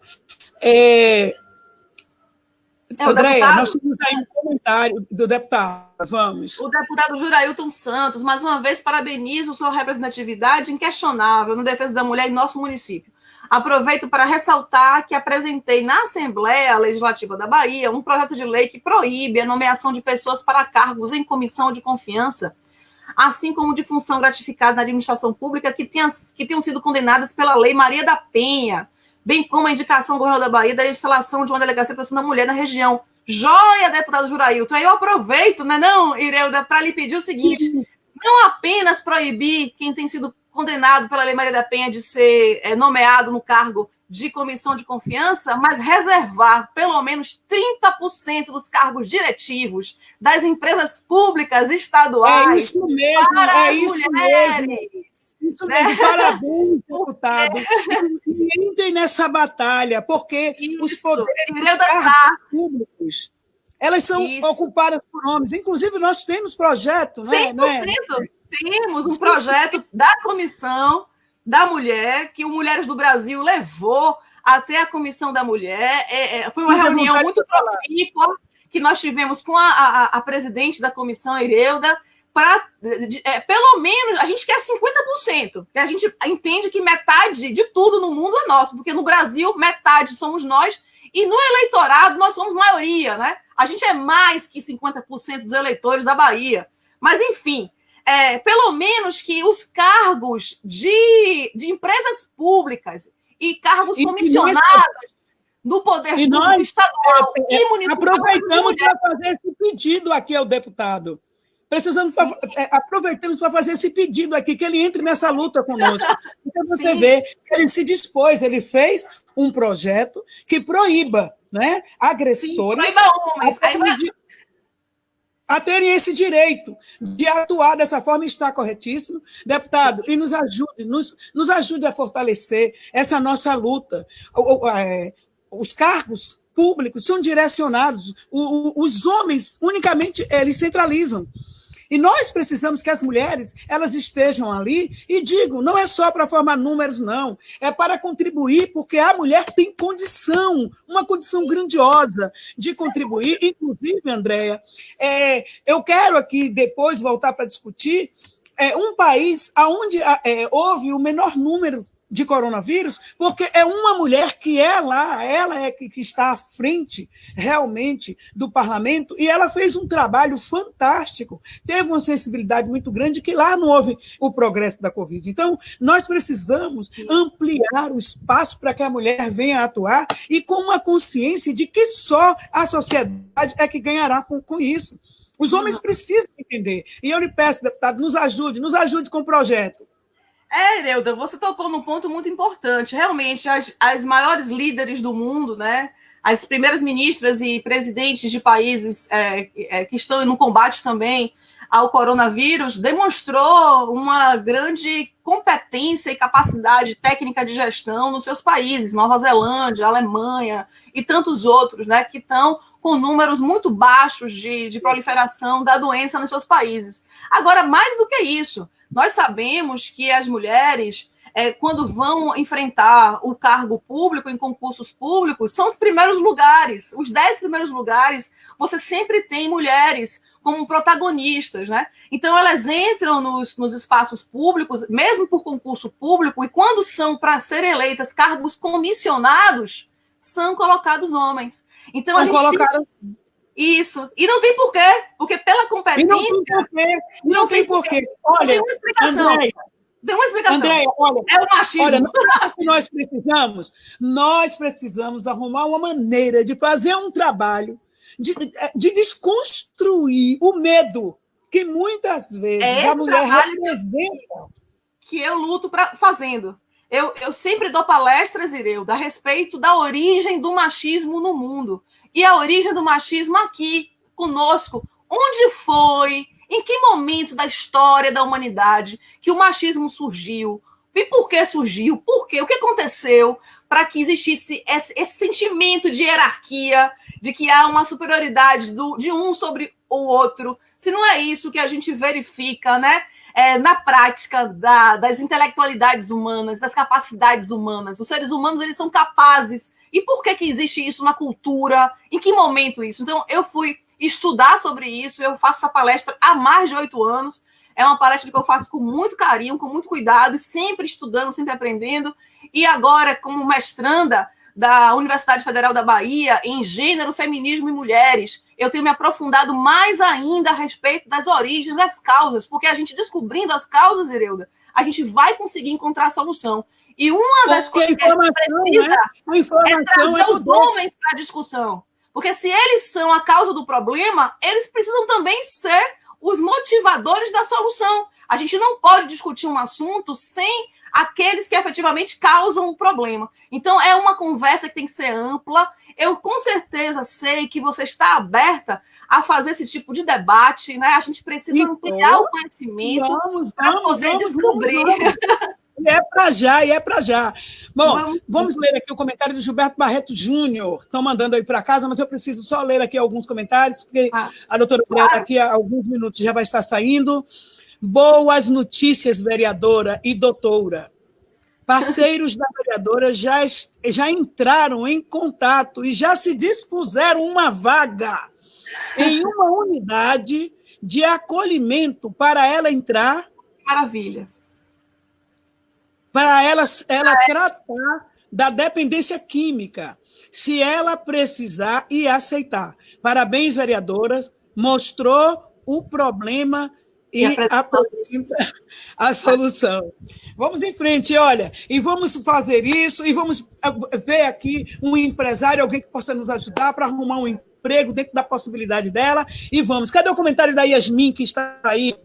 Andréia, nós temos aí um comentário do deputado, vamos. O deputado Jurailton Santos, mais uma vez, parabenizo sua representatividade inquestionável na defesa da mulher em nosso município. Aproveito para ressaltar que apresentei na Assembleia Legislativa da Bahia um projeto de lei que proíbe a nomeação de pessoas para cargos em comissão de confiança, assim como de função gratificada na administração pública que tenham sido condenadas pela Lei Maria da Penha, bem como a indicação do governador da Bahia da instalação de uma delegacia de proteção da mulher na região. Joia, deputado Jurailton. Aí eu aproveito, né, não, Ireuda, para lhe pedir o seguinte: não apenas proibir quem tem sido condenado pela Lei Maria da Penha de ser nomeado no cargo de comissão de confiança, mas reservar pelo menos 30% dos cargos diretivos das empresas públicas estaduais É isso mesmo, para é as isso mulheres. mesmo. Isso mesmo, parabéns, deputado. E entrem nessa batalha, porque os poderes dos cargos públicos, elas são ocupadas por homens. Inclusive, nós temos projeto, não é? 100%. Temos um projeto da Comissão da Mulher, que o Mulheres do Brasil levou até a Comissão da Mulher. Foi uma reunião muito profícua que nós tivemos com a presidente da comissão, Ireuda, para, pelo menos, a gente quer 50%, porque a gente entende que metade de tudo no mundo é nosso, porque no Brasil, metade somos nós, e no eleitorado nós somos maioria, né? A gente é mais que 50% dos eleitores da Bahia. Mas, enfim, pelo menos que os cargos de empresas públicas e cargos comissionados do poder público estadual e municipal... Aproveitamos para fazer esse pedido aqui ao deputado. Aproveitamos para fazer esse pedido aqui, que ele entre nessa luta conosco. Então, você vê que ele se dispôs, ele fez um projeto que proíba, né, agressores a terem esse direito de atuar dessa forma. Está corretíssimo, deputado, e nos ajude a fortalecer essa nossa luta. Os cargos públicos são direcionados, os homens unicamente eles centralizam. E nós precisamos que as mulheres elas estejam ali e digo, não é só para formar números, não. É para contribuir, porque a mulher tem condição, uma condição grandiosa de contribuir. Inclusive, Andréia, eu quero aqui depois voltar para discutir um país onde houve o menor número de coronavírus, porque é uma mulher que ela é que está à frente realmente do parlamento, e ela fez um trabalho fantástico, teve uma sensibilidade muito grande, que lá não houve o progresso da Covid. Então, nós precisamos ampliar o espaço para que a mulher venha atuar, e com uma consciência de que só a sociedade é que ganhará com isso. Os homens precisam entender. E eu lhe peço, deputado, nos ajude com o projeto. Ireuda, você tocou num ponto muito importante. Realmente, as maiores líderes do mundo, né, as primeiras ministras e presidentes de países que estão no combate também ao coronavírus, demonstrou uma grande competência e capacidade técnica de gestão nos seus países, Nova Zelândia, Alemanha e tantos outros, né, que estão com números muito baixos de proliferação da doença nos seus países. Agora, mais do que isso, nós sabemos que as mulheres, quando vão enfrentar o cargo público em concursos públicos, são os primeiros lugares, os 10 primeiros lugares, você sempre tem mulheres como protagonistas, né? Então, elas entram nos espaços públicos, mesmo por concurso público, e quando são para serem eleitas cargos comissionados, são colocados homens. Então, a gente tem... Isso. E não tem porquê, porque pela competência... Não tem porquê. Olha, tem uma explicação. Tem uma explicação. Andréia, olha, é o machismo. Olha, o que nós precisamos? Nós precisamos arrumar uma maneira de fazer um trabalho de desconstruir o medo que muitas vezes a mulher representa. Que eu luto fazendo. Eu sempre dou palestras, Ireuda, a respeito da origem do machismo no mundo. E a origem do machismo aqui, conosco. Onde foi, em que momento da história da humanidade que o machismo surgiu? E por que surgiu? Por quê? O que aconteceu para que existisse esse sentimento de hierarquia, de que há uma superioridade de um sobre o outro? Se não é isso que a gente verifica, né? Na prática das intelectualidades humanas, das capacidades humanas. Os seres humanos, eles são capazes. E por que existe isso na cultura? Em que momento isso? Então, eu fui estudar sobre isso, eu faço essa palestra há mais de 8 anos, é uma palestra que eu faço com muito carinho, com muito cuidado, sempre estudando, sempre aprendendo, e agora, como mestranda da Universidade Federal da Bahia, em Gênero, Feminismo e Mulheres, eu tenho me aprofundado mais ainda a respeito das origens, das causas, porque a gente descobrindo as causas, Ireuda, a gente vai conseguir encontrar a solução. E uma das coisas que a gente precisa é trazer os homens para a discussão. Porque se eles são a causa do problema, eles precisam também ser os motivadores da solução. A gente não pode discutir um assunto sem aqueles que efetivamente causam o problema. Então, é uma conversa que tem que ser ampla. Eu, com certeza, sei que você está aberta a fazer esse tipo de debate, né? A gente precisa ampliar o conhecimento para poder descobrir. E é para já, e é para já. Bom, vamos ler aqui o comentário do Gilberto Barreto Júnior. Estão mandando aí para casa, mas eu preciso só ler aqui alguns comentários, porque a doutora Andréa daqui a alguns minutos já vai estar saindo. Boas notícias, vereadora e doutora. Parceiros da vereadora já entraram em contato e já se dispuseram uma vaga em uma unidade de acolhimento para ela entrar. Maravilha. Para ela tratar da dependência química, se ela precisar e aceitar. Parabéns, vereadoras, mostrou o problema e apresenta a solução. Vamos em frente, olha, e vamos fazer isso, e vamos ver aqui um empresário, alguém que possa nos ajudar para arrumar um emprego dentro da possibilidade dela, e vamos. Cadê o comentário da Yasmin, que está aí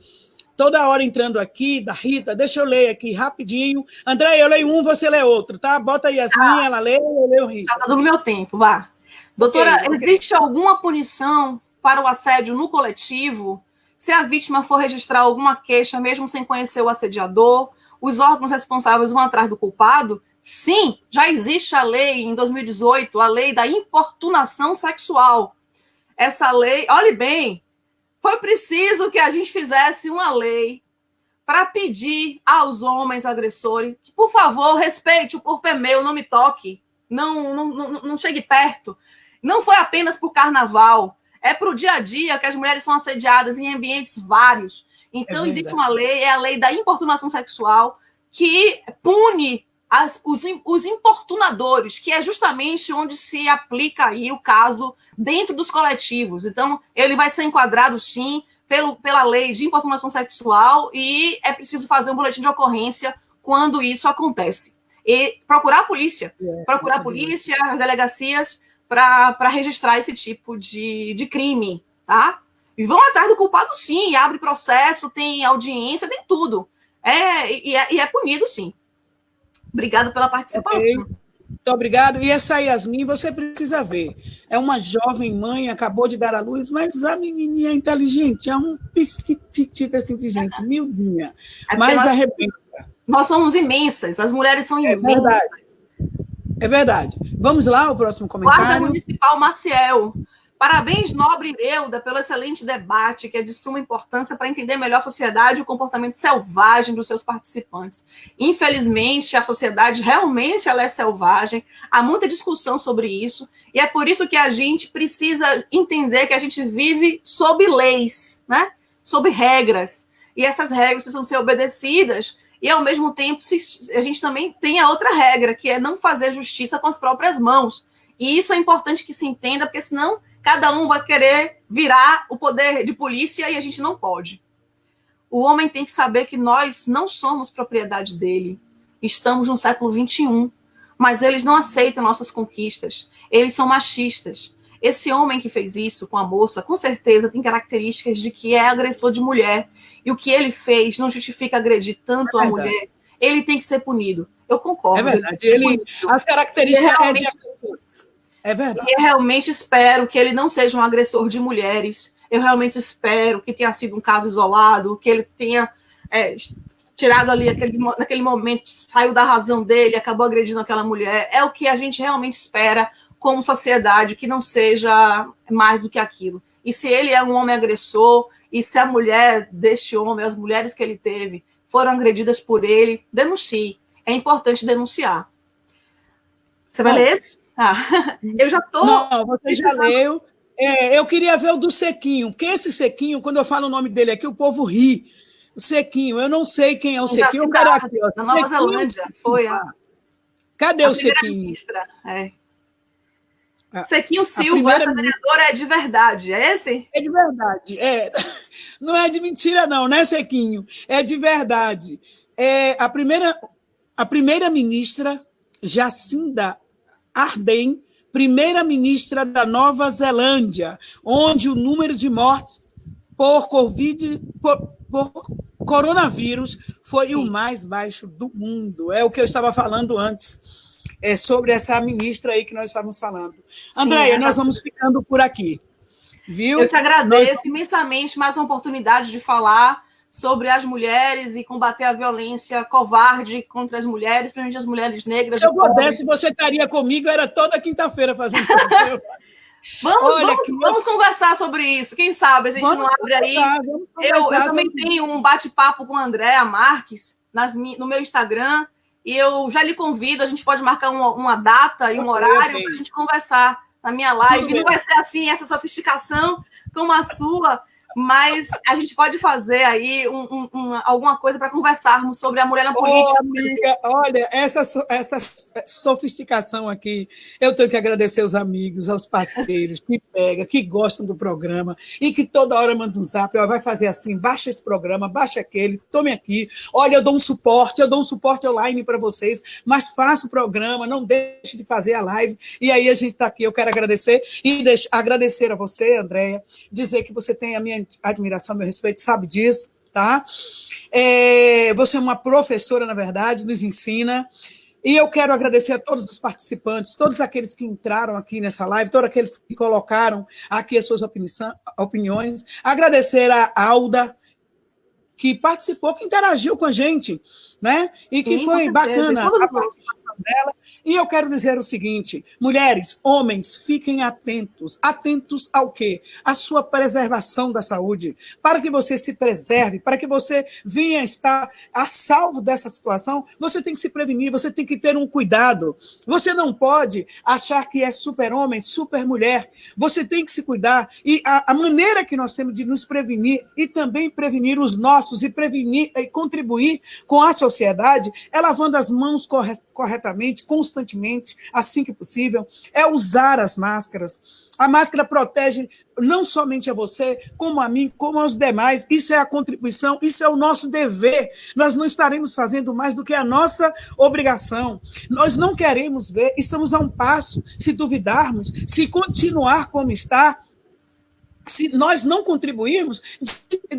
toda hora entrando aqui, da Rita? Deixa eu ler aqui rapidinho. André, eu leio um, você lê outro, tá? Bota a Yasmin, ela lê, eu leio o Rita. Já está dando meu tempo, vá. Doutora, existe alguma punição para o assédio no coletivo? Se a vítima for registrar alguma queixa, mesmo sem conhecer o assediador, os órgãos responsáveis vão atrás do culpado? Sim, já existe a lei, em 2018, a lei da importunação sexual. Essa lei, olhe bem, foi preciso que a gente fizesse uma lei para pedir aos homens agressores que, por favor, respeite, o corpo é meu, não me toque, não chegue perto. Não foi apenas para o carnaval, é para o dia a dia que as mulheres são assediadas em ambientes vários. Então, existe uma lei, é a lei da importunação sexual, que pune os importunadores, que é justamente onde se aplica aí o caso dentro dos coletivos. Então, ele vai ser enquadrado, sim, pela lei de importunação sexual, e é preciso fazer um boletim de ocorrência quando isso acontece. E procurar a polícia, as delegacias, para registrar esse tipo de crime, tá? E vão atrás do culpado, sim, abre processo, tem audiência, tem tudo. E é punido, sim. Obrigada pela participação. Okay. Muito obrigado. E essa Yasmin, você precisa ver. É uma jovem mãe, acabou de dar à luz, mas a menininha é inteligente, é um pisquitita inteligente, miudinha, mas arrebenta. Nós somos imensas, as mulheres são imensas. É verdade. Vamos lá, o próximo comentário. Guarda Municipal Maciel. Parabéns, nobre Ireuda, pelo excelente debate, que é de suma importância para entender melhor a sociedade e o comportamento selvagem dos seus participantes. Infelizmente, a sociedade realmente ela é selvagem, há muita discussão sobre isso, e é por isso que a gente precisa entender que a gente vive sob leis, né? Sob regras, e essas regras precisam ser obedecidas, e ao mesmo tempo a gente também tem a outra regra, que é não fazer justiça com as próprias mãos. E isso é importante que se entenda, porque senão cada um vai querer virar o poder de polícia e a gente não pode. O homem tem que saber que nós não somos propriedade dele. Estamos no século XXI, mas eles não aceitam nossas conquistas. Eles são machistas. Esse homem que fez isso com a moça, com certeza tem características de que é agressor de mulher. E o que ele fez não justifica agredir tanto a mulher. Ele tem que ser punido. Eu concordo. É verdade. As características de agressores. É verdade. E eu realmente espero que ele não seja um agressor de mulheres. Eu realmente espero que tenha sido um caso isolado, que ele tenha tirado ali naquele momento, saiu da razão dele, acabou agredindo aquela mulher. É o que a gente realmente espera como sociedade, que não seja mais do que aquilo. E se ele é um homem agressor, e se a mulher deste homem, as mulheres que ele teve, foram agredidas por ele, denuncie. É importante denunciar. Você vai ler esse? Eu já estou... Não, você já leu. Eu queria ver o do Sequinho, porque esse Sequinho, quando eu falo o nome dele aqui, o povo ri. O Sequinho, eu não sei quem é o Sequinho. Da Nova Zelândia, foi Cadê o Sequinho? Sequinho Silva, essa vereadora é de verdade, é esse? É de verdade, Não é de mentira não, né, Sequinho? É de verdade. A primeira-ministra Jacinda Ardern, primeira-ministra da Nova Zelândia, onde o número de mortes por Covid, coronavírus foi Sim. o mais baixo do mundo. É o que eu estava falando antes, sobre essa ministra aí que nós estávamos falando. Andréia, nós vamos ficando por aqui. Viu? Eu te agradeço imensamente mais uma oportunidade de falar sobre as mulheres e combater a violência covarde contra as mulheres, principalmente as mulheres negras. Se eu pudesse, você estaria comigo, era toda quinta-feira fazendo programa. Vamos conversar sobre isso. Quem sabe a gente não abre aí. Eu também tenho um bate-papo com a Andréa Marques no meu Instagram, e eu já lhe convido, a gente pode marcar uma data e um horário para a gente conversar na minha live. Não vai ser assim, essa sofisticação como a sua, mas a gente pode fazer aí alguma coisa para conversarmos sobre a mulher na política. Amiga, olha, essa sofisticação aqui, eu tenho que agradecer aos amigos, aos parceiros que gostam do programa e que toda hora mandam um zap, vai fazer assim, baixa esse programa, baixa aquele, tome aqui, olha, eu dou um suporte online para vocês, mas faça o programa, não deixe de fazer a live, e aí a gente está aqui, eu quero agradecer, e agradecer a você, Andréia, dizer que você tem a minha admiração, meu respeito, sabe disso, tá? Você é uma professora, na verdade, nos ensina, e eu quero agradecer a todos os participantes, todos aqueles que entraram aqui nessa live, todos aqueles que colocaram aqui as suas opiniões, agradecer a Alda, que participou, que interagiu com a gente, né? E que foi bacana a participação dela. E eu quero dizer o seguinte, mulheres, homens, fiquem atentos. Atentos ao quê? À sua preservação da saúde, para que você se preserve, para que você venha estar a salvo dessa situação, você tem que se prevenir, você tem que ter um cuidado. Você não pode achar que é super-homem, super-mulher. Você tem que se cuidar. E a maneira que nós temos de nos prevenir e também prevenir os nossos e prevenir e contribuir com a sociedade é lavando as mãos corretamente, constantemente, assim que possível, é usar as máscaras. A máscara protege não somente a você, como a mim, como aos demais. Isso é a contribuição, isso é o nosso dever. Nós não estaremos fazendo mais do que a nossa obrigação. Nós não queremos ver, estamos a um passo, se duvidarmos, se continuar como está, se nós não contribuirmos,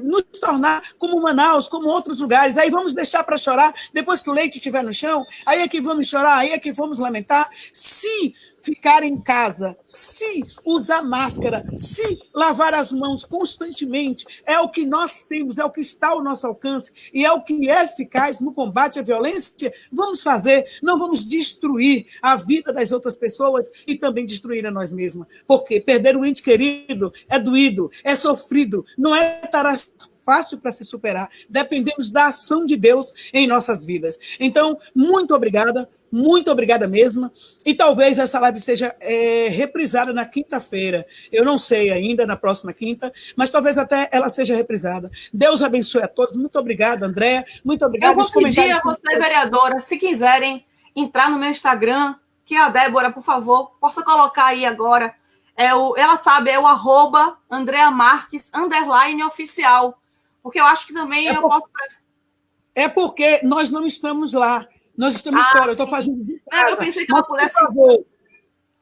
nos tornar como Manaus, como outros lugares, aí vamos deixar para chorar, depois que o leite estiver no chão, aí é que vamos chorar, aí é que vamos lamentar. Se ficar em casa, se usar máscara, se lavar as mãos constantemente, é o que nós temos, é o que está ao nosso alcance e é o que é eficaz no combate à violência, vamos fazer, não vamos destruir a vida das outras pessoas e também destruir a nós mesmos, porque perder um ente querido é doído, é sofrido, não é tarefa fácil para se superar, dependemos da ação de Deus em nossas vidas. Então, muito obrigada mesmo, e talvez essa live seja reprisada na quinta-feira, eu não sei ainda, na próxima quinta, mas talvez até ela seja reprisada. Deus abençoe a todos, muito obrigada, Andréa, muito obrigada. Eu vou pedir a você, vereadora, se quiserem entrar no meu Instagram, que a Débora, por favor, possa colocar aí agora, ela sabe, é o @AndreaMarques_oficial, porque eu acho que também eu posso... É porque nós não estamos lá, nós estamos fora, eu estou fazendo... Eu pensei que ela pudesse...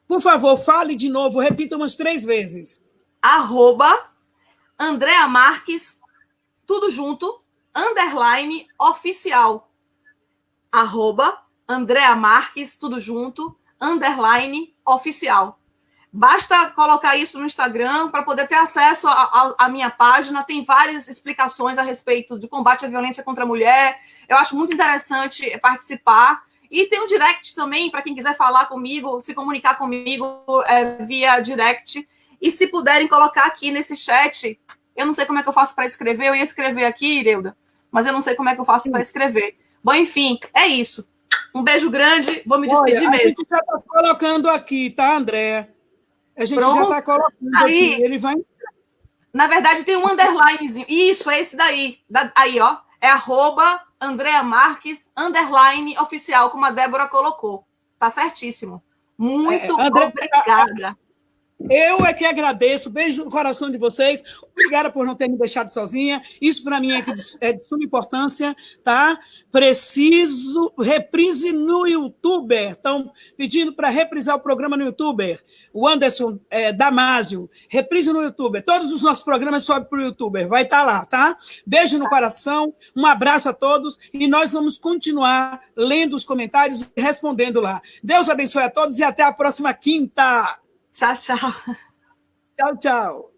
Por favor, fale de novo, repita umas 3 vezes. @AndreaMarques, tudo junto, _oficial. @AndreaMarques, tudo junto, _oficial. Basta colocar isso no Instagram para poder ter acesso à minha página. Tem várias explicações a respeito de combate à violência contra a mulher. Eu acho muito interessante participar. E tem um direct também, para quem quiser falar comigo, se comunicar comigo via direct. E se puderem colocar aqui nesse chat, eu não sei como é que eu faço para escrever. Eu ia escrever aqui, Ireuda, mas eu não sei como é que eu faço para escrever. Bom, enfim, é isso. Um beijo grande, vou me despedir mesmo. A gente já está colocando aqui, tá, Andréa? A gente já está colocando aí, aqui, ele vai... Na verdade, tem um underlinezinho. Isso, é esse daí. Aí, ó. É @AndreaMarques _oficial, como a Débora colocou. Tá certíssimo. Muito obrigada. Eu é que agradeço, beijo no coração de vocês, obrigada por não ter me deixado sozinha, isso para mim é de suma importância, tá? Preciso, reprise no YouTuber, estão pedindo para reprisar o programa no YouTuber, o Anderson Damásio, reprise no YouTuber, todos os nossos programas sobem para o YouTuber, vai estar lá, tá? Beijo no coração, um abraço a todos, e nós vamos continuar lendo os comentários e respondendo lá. Deus abençoe a todos e até a próxima quinta! Tchau, tchau. Tchau, tchau.